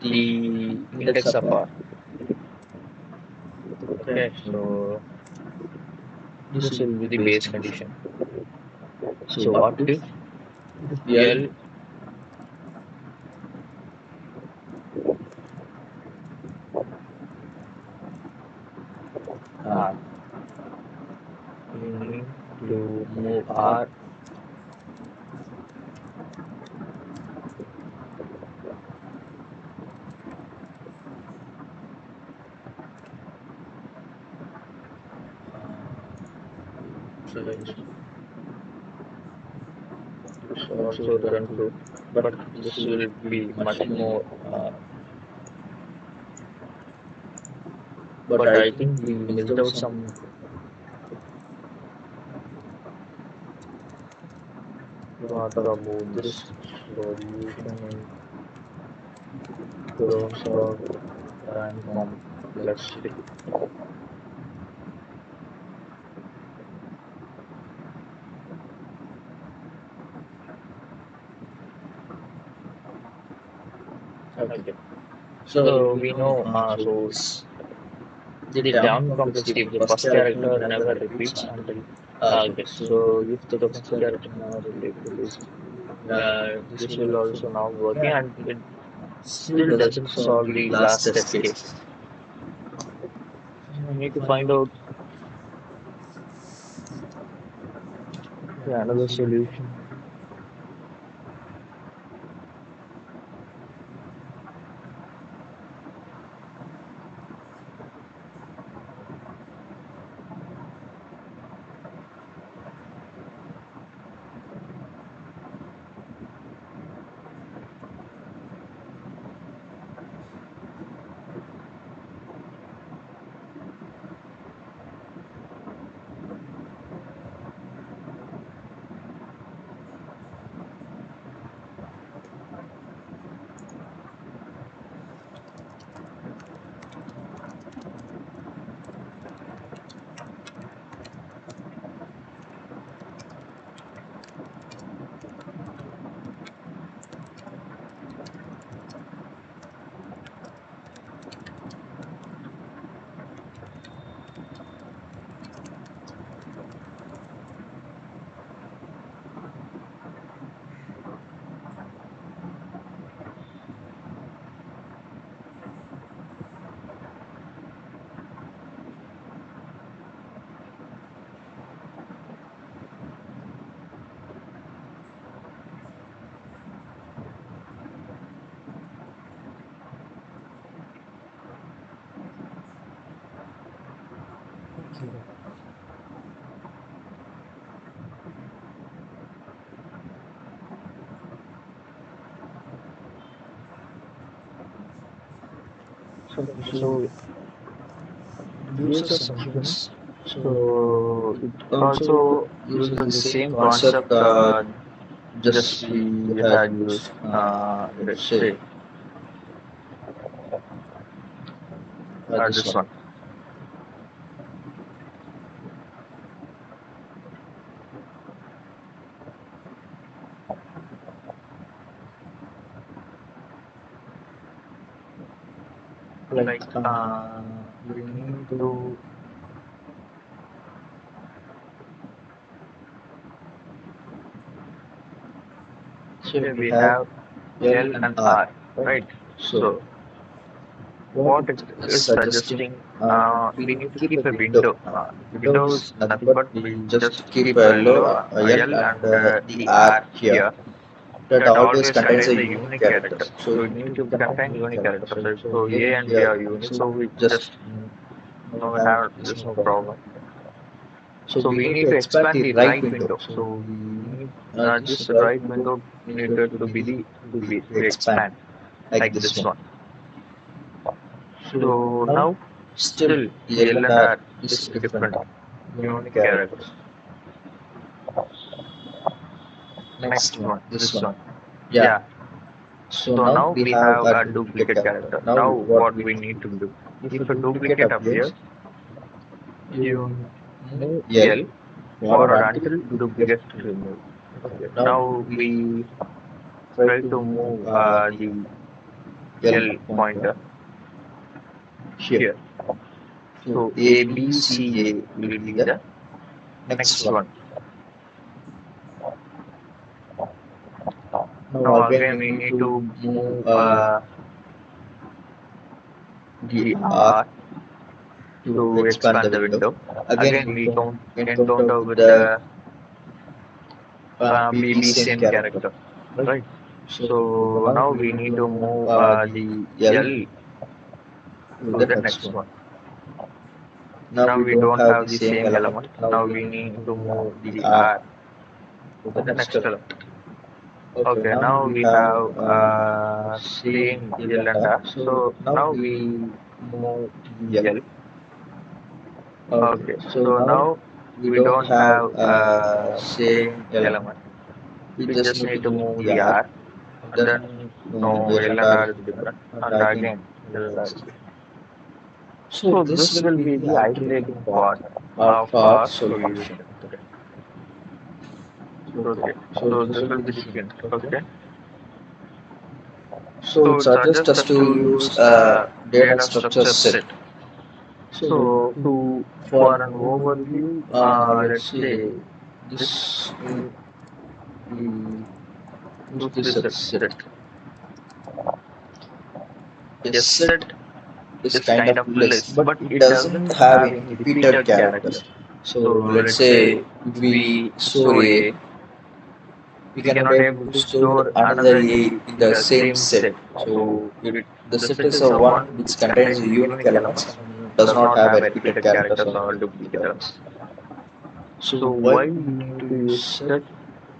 the index of R. Okay, so this will be the base condition. So what if L R, we need to move R also return true, but this will be much more. But I think we missed out some. What about this solution in terms of time complexity? Okay. So we know the down complexity if the first character never repeats until okay. So if the first character never repeats, this will also now working and it still doesn't solve the last test case. I need to find out another solution. So it gives us some hints. So it also uses the same concept just we had used. Let's say this one. Like we need to here we have L and R, right? So what it is suggesting, we need to keep a window. Window is nothing but we just keep a L and the R here. That always contains a unique character. So we need to contain unique characters. Right? So A and B are unique. So we just no have there's no problem. So we need to expand the right window. So we need this right window needed to be to expand like this one. So now still the L and R is different. Unique characters. Next one, this one. Yeah. So now we have a duplicate character. Now what we need to do? If a duplicate appears, you move L forward until duplicate is removed. Okay. Now we try to move the L pointer here. So A, B, C, A will be the next one. Now again we need to move the R to expand the window. Again we encounter with the B, same character, right? So now we need to move the L to the next one. Now we don't have the same element. Now we need to move the R to the next element. Okay, now we have same L and R. So now we move the L. Okay, so now we don't have same element. We just need to move the R. And then no L and R is different. And again L and R is different. So this will be the isolating part of our solution. Okay, so this will be second. Okay. So it suggests us to use a data structure set. So for an overview, let's say this this is a set. A set is kind of list, but it doesn't have any repeated characters. So let's say if we store A, we cannot able to store another A in the same set. So the set is a one which contains unique elements and does not have a repeated characters or duplicate elements. So why we need to use set?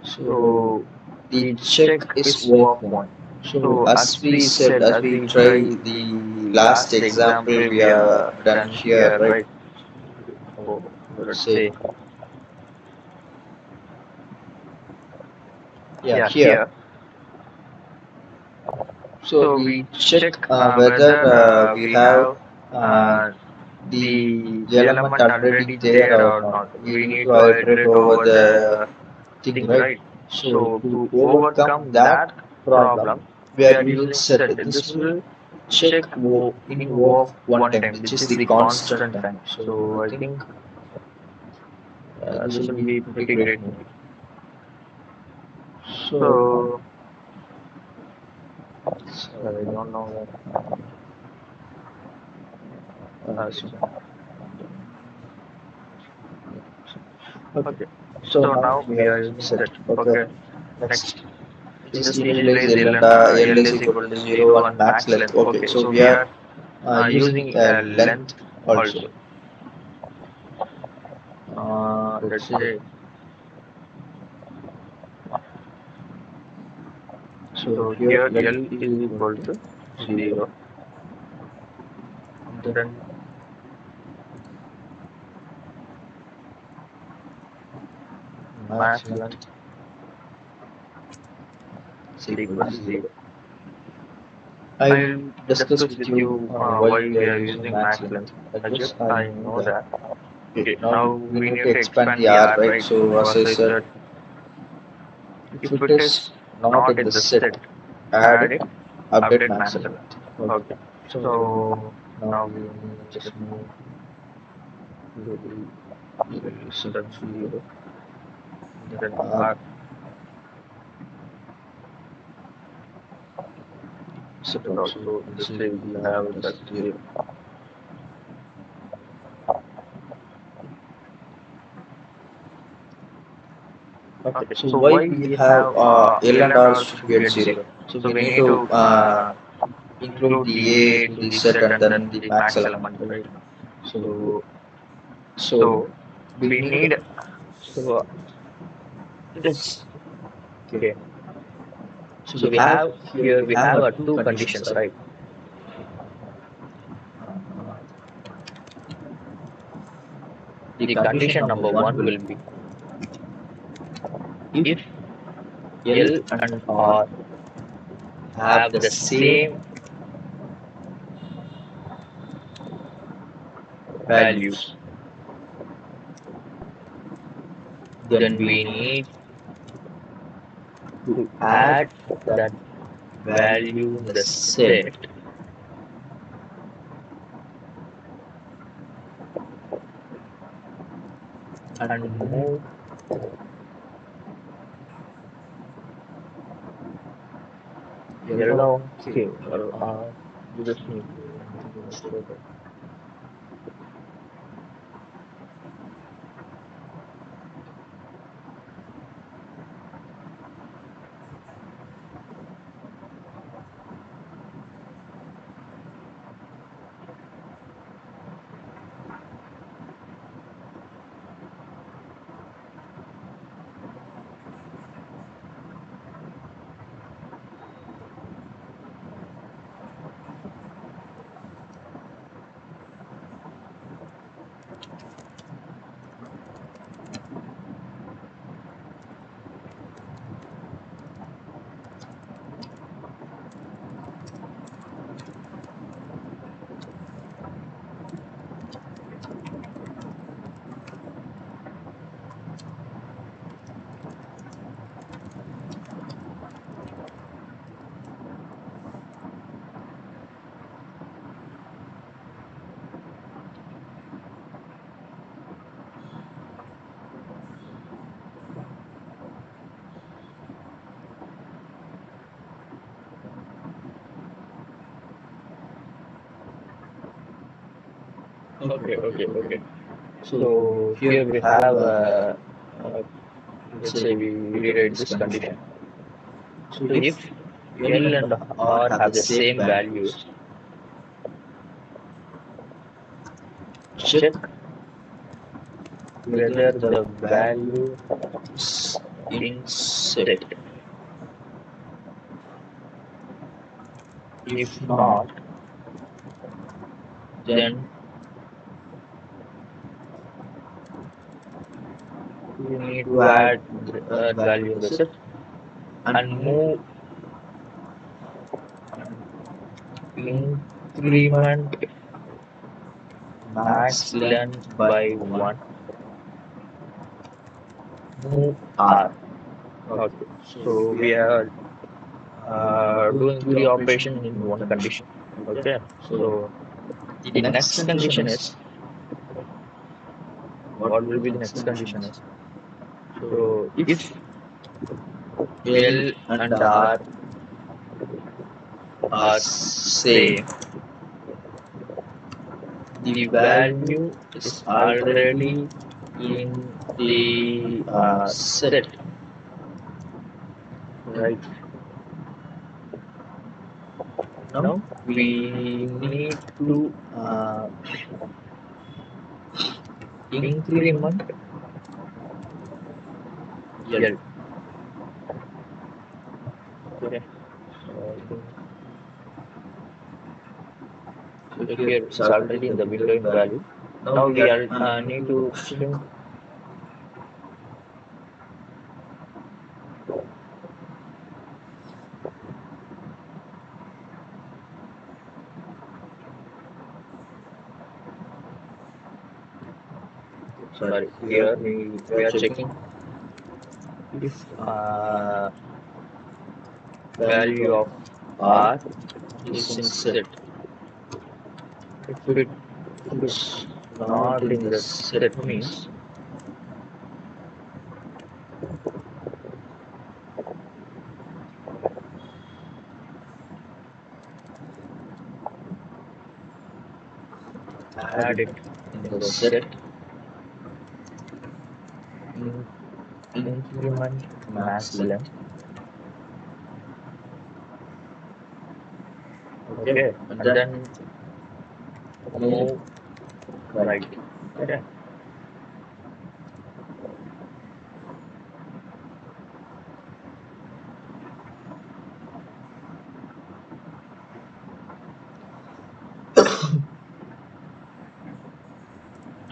So the check is O of 1. So as we said, as we try the last example we have done here, right? So let's say here. So we check whether we have the element already there or not. We need to iterate over the thing, right? So to overcome that problem, we are using set. This will check in O of one time, which is the constant time. So I think this will be pretty great. So I don't know. Okay. So now we are using set. Okay. Next. Just initialize L and L is equal to 0 and max length. Okay. So we are using a length also. let's say. So here L is equal to 0. Then mass length is equal to 0. I'll discuss with you why we are using max length. I guess I know that. Okay, now we need to expand the R, right? So as I said, if it is not in the set, add it, update max length. Okay. So now we just move to set 0. Then R set also this way we have it at 0. Okay, so why we have L and R should be at 0? So we need to include the A to the set and then the max element, right? So we need so this okay. So we have here we have two conditions, right? The condition number one will be if L and R have the same values, then we need to add that value in the set and move yellow K or you just need to Okay. So here we have let's say we rewrite this condition. So if L and R have the same values, check whether the value is in set. If not, then we need to add that value in the set and move increment max length by 1, move R. Okay, so we are doing three operations in one condition. Okay, so the next condition is what will be the next condition is so if L and R are same, the value is already in the set, right? Now we need to increment L. Okay. So here it's already in the windowing value. Now we are need to shrink. Sorry, here we are checking if value of R is in set. If it is not in the set means add it in the set, increment max length. Okay, and then move right. Okay.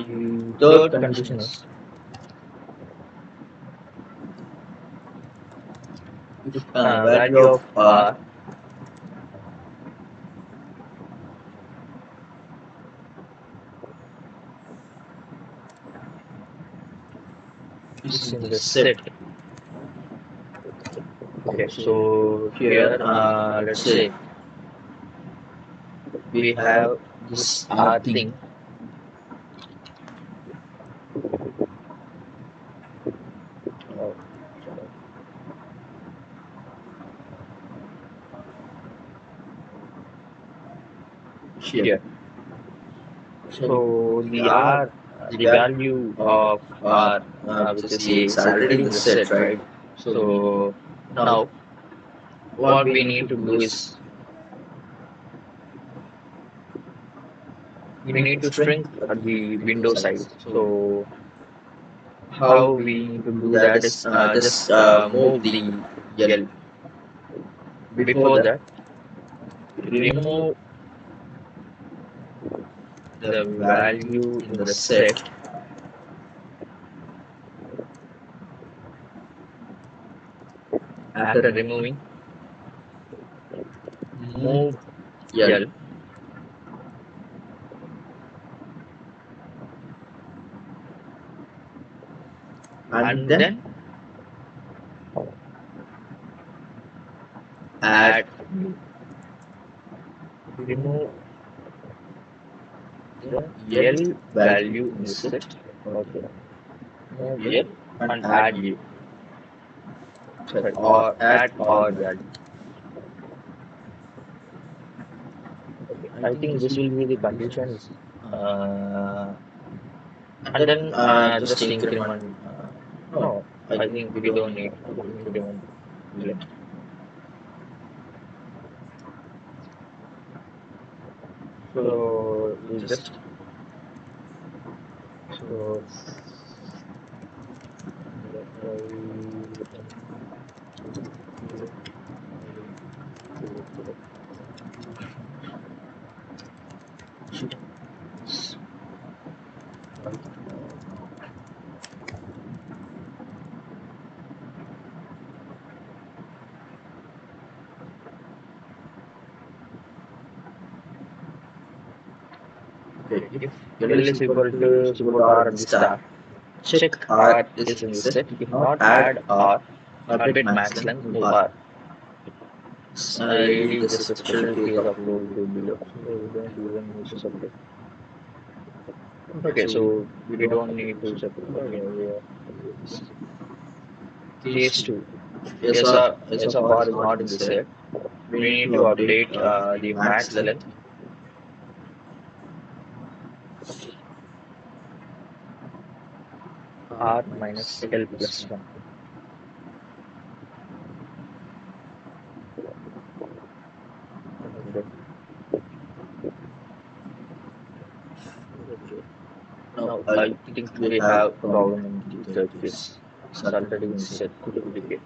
The third condition is if value of R is in the set. Okay, so here let's say we have this R thing. Oh, Here. So the R, the value of R, which is A, is already in the set, right? So now what we need to do is we need to shrink at the window size. So how we need to do that is just move the L. Before that, remove the value in the set. After removing, move L. And then add, remove the L value in the set. okay. Move L and add U. Sorry, or add R value. Okay, I think this will be the conditions. And then just increment. No, I think we don't need to increment length. So we just so okay, if L is equal to support R at the start, check R is in the set. If not, add R, update max length, move R. AD is just a special case of role to below. So we don't even need to separate. Okay, so we don't need to separate. Okay, yeah. Case 2. S of R is not in the set. We need to update the max length. R minus L plus 1. Okay. Now I think we have problem in the third case. is already in set to duplicate.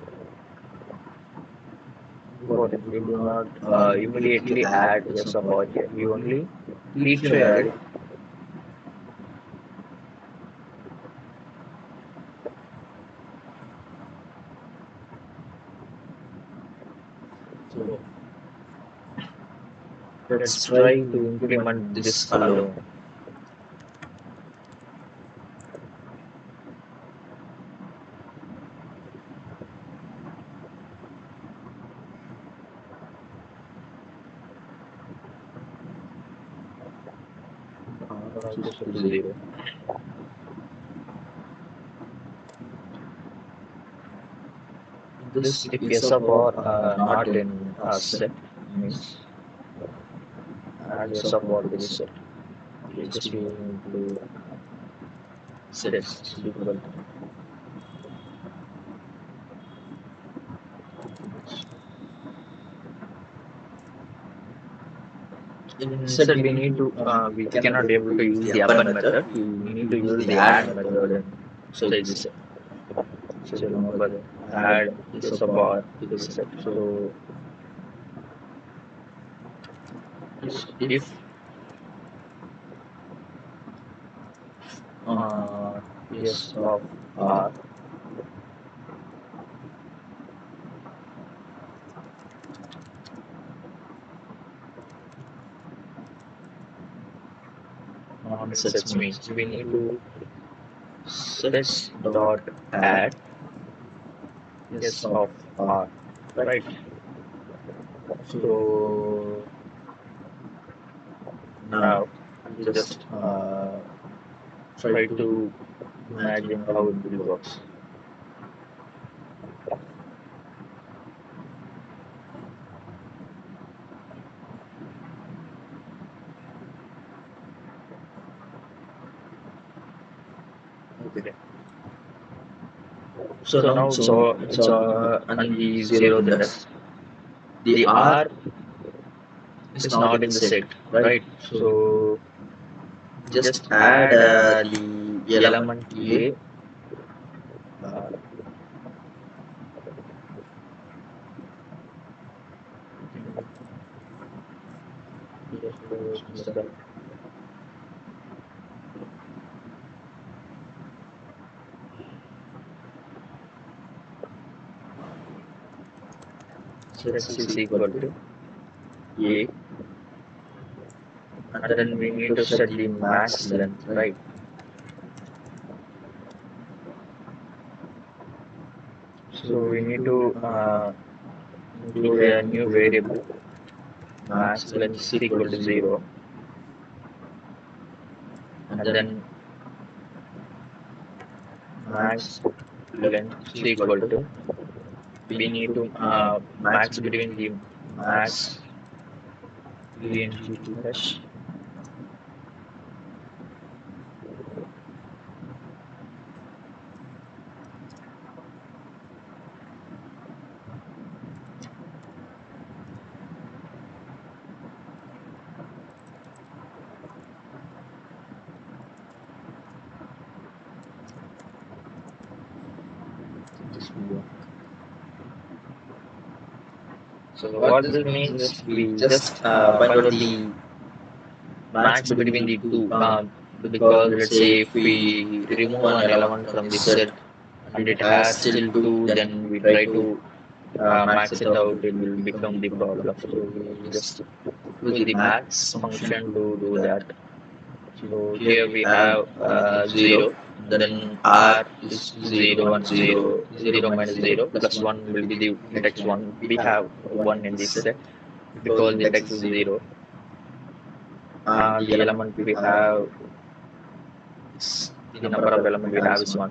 Important, we do not immediately add yes of R here. We only keep to add it. So let's try to implement this alone. Just to 0. This if yes of R not in set means add yes of R to the set. We just need to set is equal to instead we need to we cannot able to use the append method. We need to use the add method inside the set. So remember the add is a bar to the set. So if yes of R non-sets means we need to sets dot add yes of R, right? So now just try to imagine how it will works. Okay. So now it's and the 0 the rest. The R is not in the set, right? So just add the element A. X is equal to A, and then we need to set the max length, right? So we need to include a new variable, max length is equal to 0, and then max length is equal to, we need to max between the max length So what this means is we just find out the max between the two, because let's say if we remove an element from the set and it has still 2, then we try to max it out, it will become the problem. So we just use the max function to do that. So here we have 0, then R is 0 and 0, 0 minus 0 plus 1 will be the index 1. We have 1 in this set because the index is 0. The element we have, the number of element we have is 1.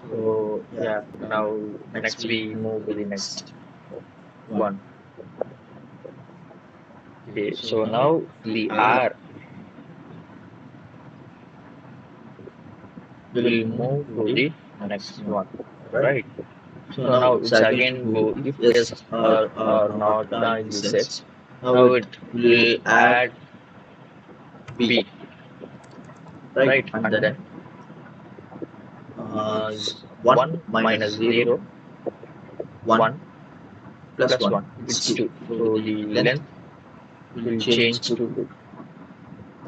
So yeah, now next we move to the next one. Okay, so now the R will move to the next one, right? So now it's again go if yes or not in the sets. Now it will add B, right? And then 1 minus 0, 1 plus 1, it's 2. So the length will change to 2.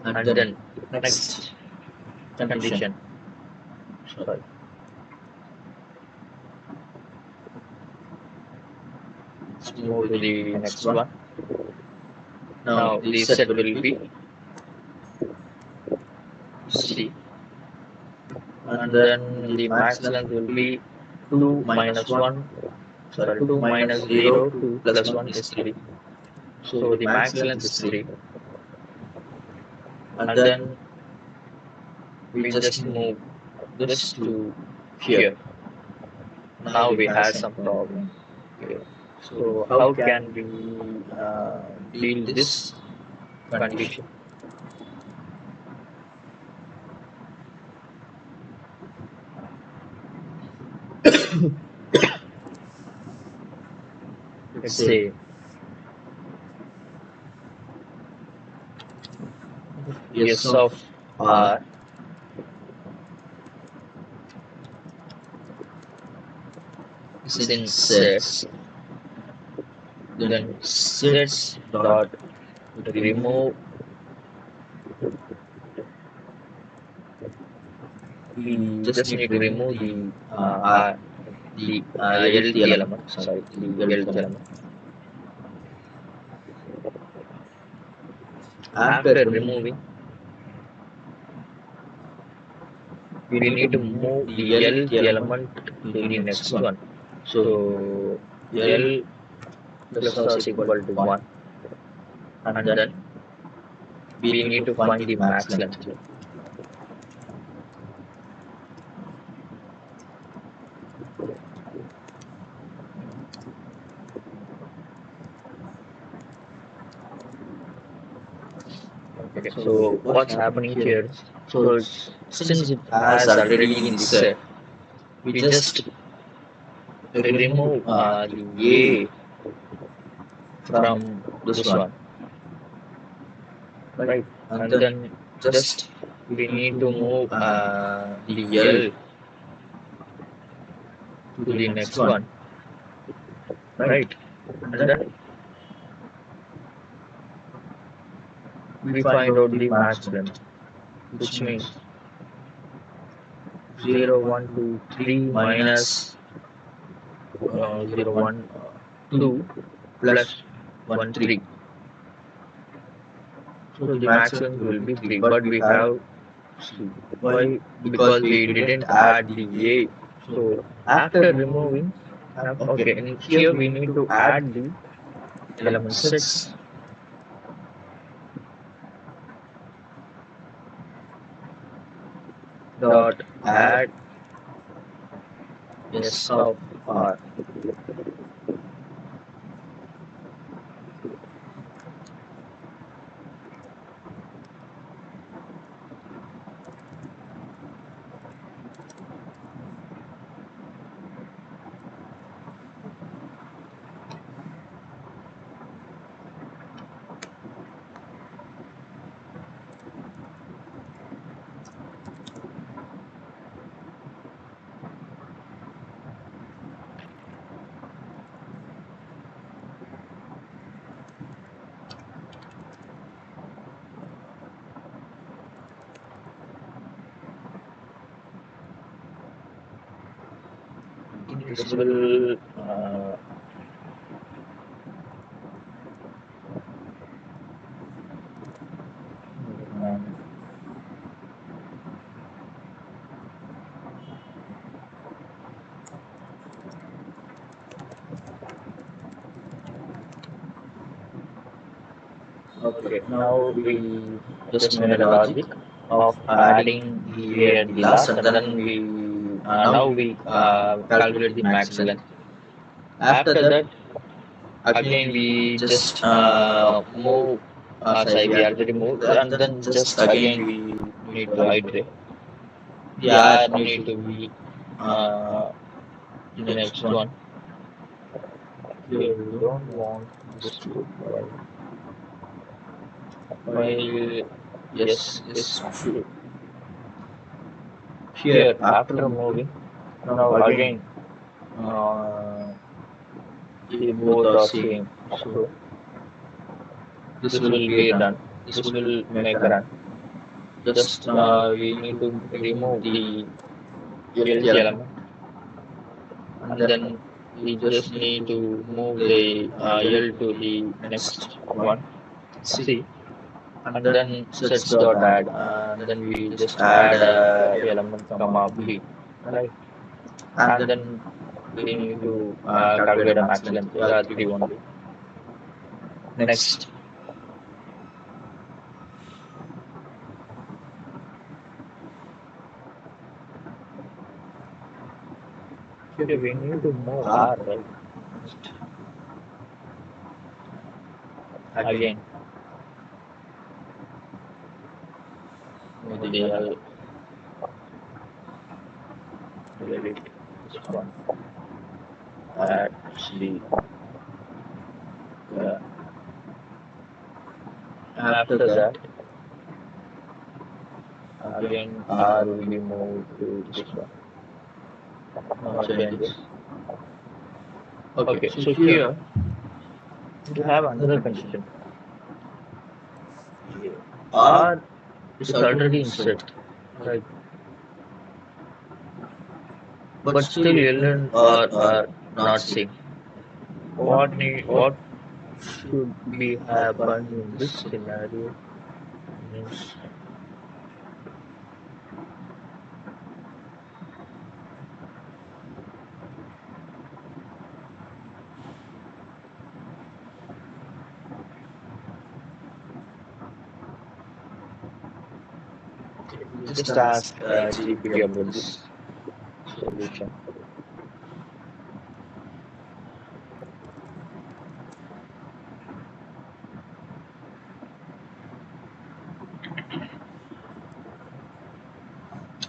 And then next condition, sorry, let's move to the next one. Now the set will be C, and then the max length will be 2 minus 1, sorry, 2 minus 0, 2 plus 1 is 3. So the max length is 3. And then we just move this to here. Now we have some problem. Okay. So how can we deal this condition? Let's say S of R is in sets, then sets dot remove, we just need to remove the LT element, sorry, the LT element. After removing, we need to move the LT element to the next one. So L plus or is equal to 1, and then we need to find the max length. Okay, so what's happening here? So since it has already in the set, we just remove the A from this one, right? And then just we need to move the L to the next one, right? And then we find out the max length, which means 0, 1, 2, 3 minus 0, 1, 2 plus 1, 3. So the max length will be 3, but we have why? Because we didn't add the A. So after removing, okay, and here we need to add the element sets. Dot add S of R. This will okay, now we just made a logic of adding the A at the last, and then we now we calculate the max length. After that, again we just move, sorry, we already moved, and then just again we need to iterate. The R need to be the next one. Here we don't want this to while yes is true. Here after moving, Now again, uh, if both are same, so this will be done. This will make a run. Just we need to remove the LT element, and then we just need to move the L to the next one, C, and then sets dot add, and then we just add element comma B, right? And then we need to calculate a max length. Yeah, 3 only. Next. Okay, we need to move R, right? Next. Again, move the L, delete this one, add C. Yeah. After that, again R will be moved to this one. No changes. Okay, so here we have another condition. R is already in set, right? But still L and R are not same. What should be happen in this scenario? Means just ask GPT about this solution.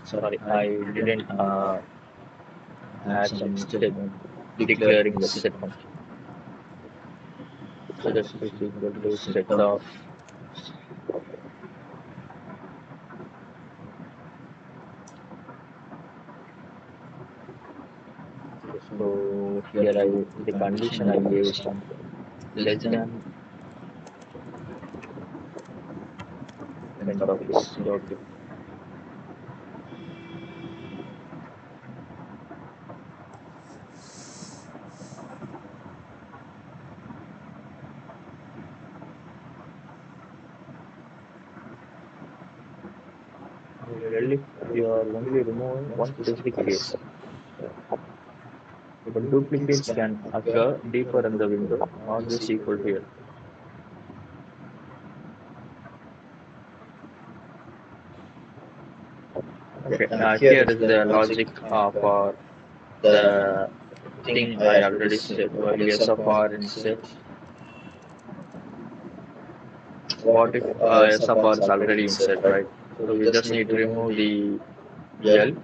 Sorry, I didn't add some statement declaring the set function. Set is equal to set of so here the condition I gave is something less than length of this dot. Well, if you are only removing one specific case, but duplicates can occur deeper in the window, not just equal here. Okay, here is the logic for the thing I already said. While S of R in set, what if S of R is already in set, right? So we just need to remove the L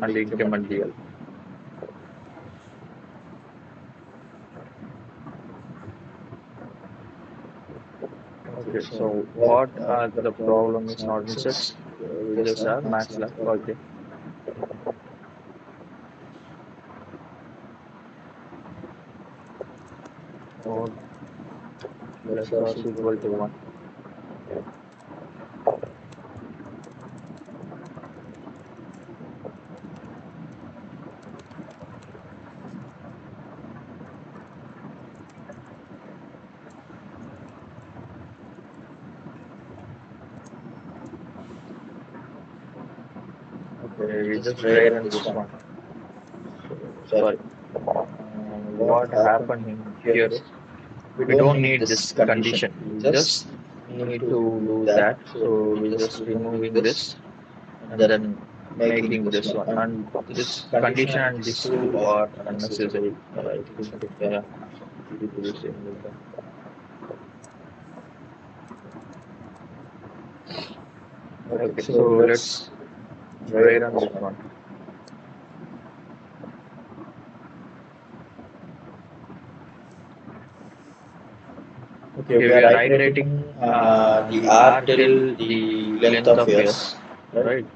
and increment the L. Okay, so what the problem is not in sets? We just have max length. Okay. Or less or equal to 1. Okay, we just try run this one. Sorry. What happened in here is we don't need this condition. We just need to do that. So we just removing this and then making this one. And this condition and this two are unnecessary. Right? Yeah. Okay, so let's try run this one. Okay, we are iterating the R till the length of S, right?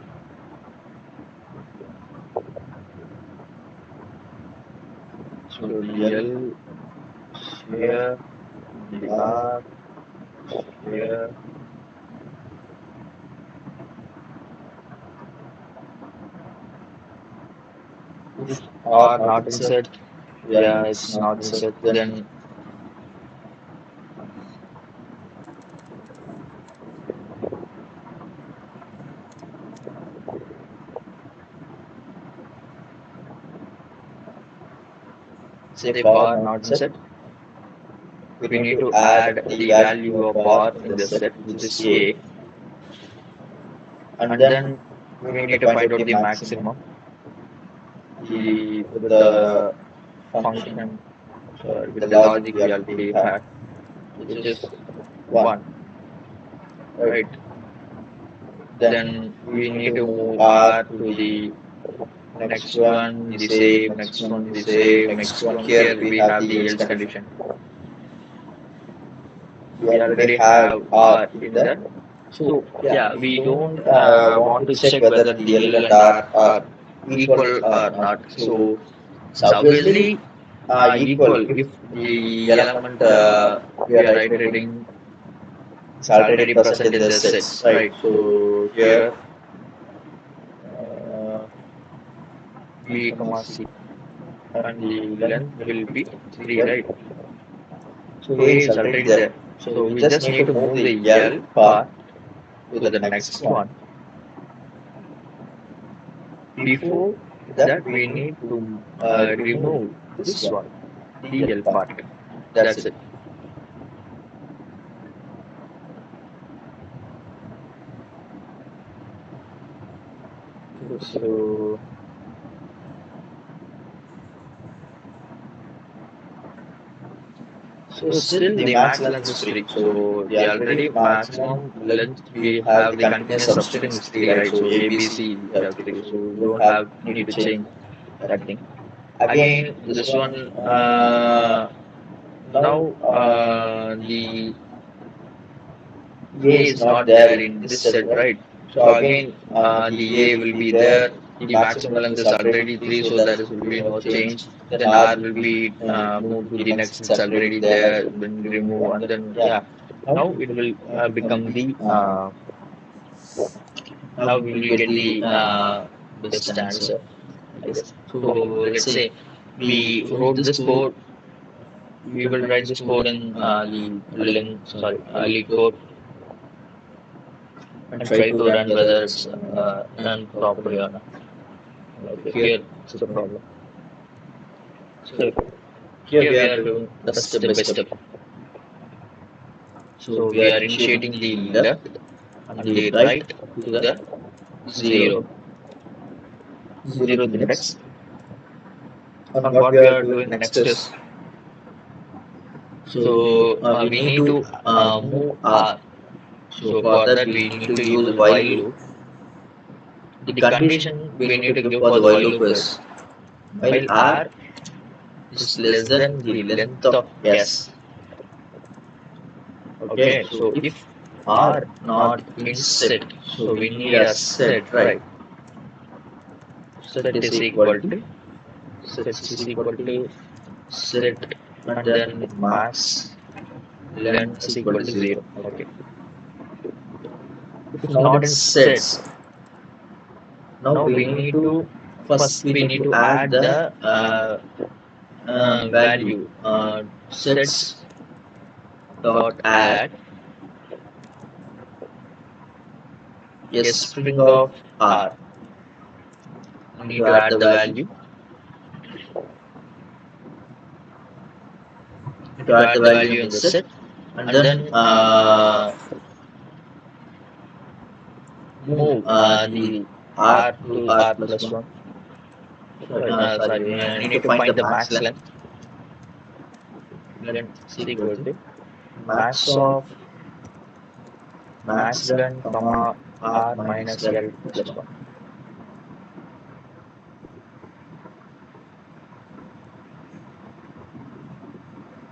So the L here, the R here. If R not insert, yeah, it's not insert. Then if R not insert, we need to add the value of R in the set, which is A, and then we need to find out the maximum. With the function, sorry, with the logic we already had, which is 1, right? Then we need to move R to the next one, the same, next one, the same, next one. Here we have the else condition. We already have R in that. So yeah, we don't want to check whether the L and R are equal or not. So it's obviously equal if the element we are iterating is already present in the sets, right? So here B comma C and the length will be 3, right? So A is already there. So we just need to move the L part to the next one. Before that, we need to remove this one, the L part. That's it. So still the max length is 3. So the already maximum length we have the continuous substring is 3, right? So A, B, C we have 3. So we don't have need to change that thing. Again, this one now the A is not there in this set, right? So again the A will be there. The maximum length is already 3, so there will be no change. Then R will be moved to the next, it's already there, then remove, and then yeah. Now it will become the now we will get the best answer, I guess. So let's say we wrote this code, we will write this code in lead code and try to run whether it's run properly or not. Okay, here is the problem. So here we are doing the step by step. So we are initiating the left and the right to the 0 the next. And what we are doing next is, so we need to move R. So for that we need to use while loop. The condition we need to give for the while loop is while R is less than the length of S. Okay, so if R not in set, so we need a set, right? Set is equal to set and then max length is equal to 0. Okay. If not in sets, now we need to first we need to add the value sets dot add a string of R. We need to add the value. To add the value in the set, and then move the R to R plus 1. Sorry, I need to find the max length. Length is equal to max of max length comma R minus L plus 1.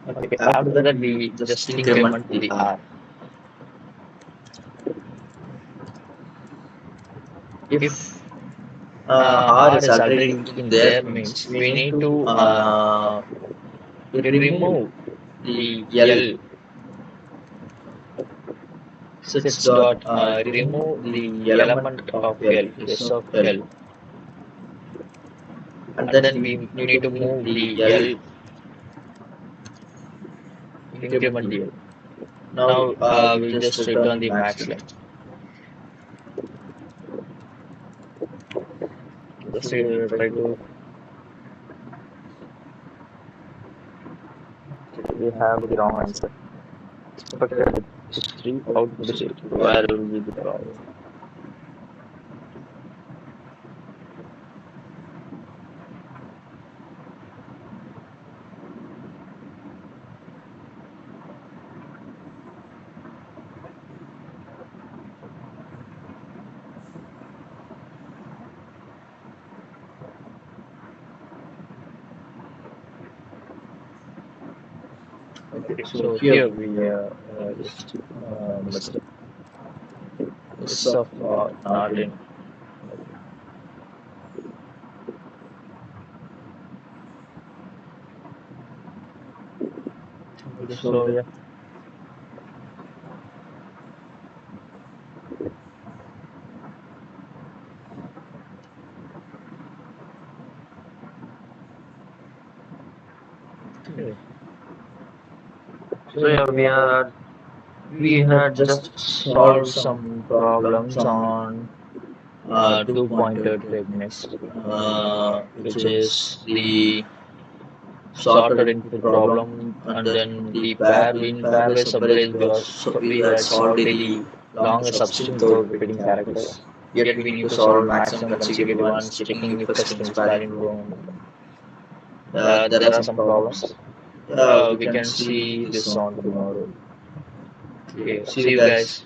Okay, after that we just increment the R. If R is already in there, means we need to remove the L sets dot remove the element of L, s of L, and then we need to move the L, increment the L. Now we just return the max length. Just try to we have the wrong answer. Expected is 3 output is 8. Where will be the problem? Okay, so here we just missed S of not in. So yeah. Okay. So yeah, we had just solved some problems on two-pointer techniques, which is the sorted input problem, and then the pairwise subarrays we had solved the longer substring without repeating characters. Yet we need to solve maximum consecutive ones, checking if the string is valid wrong. There are some problems. We can see this on tomorrow. Okay, see you guys.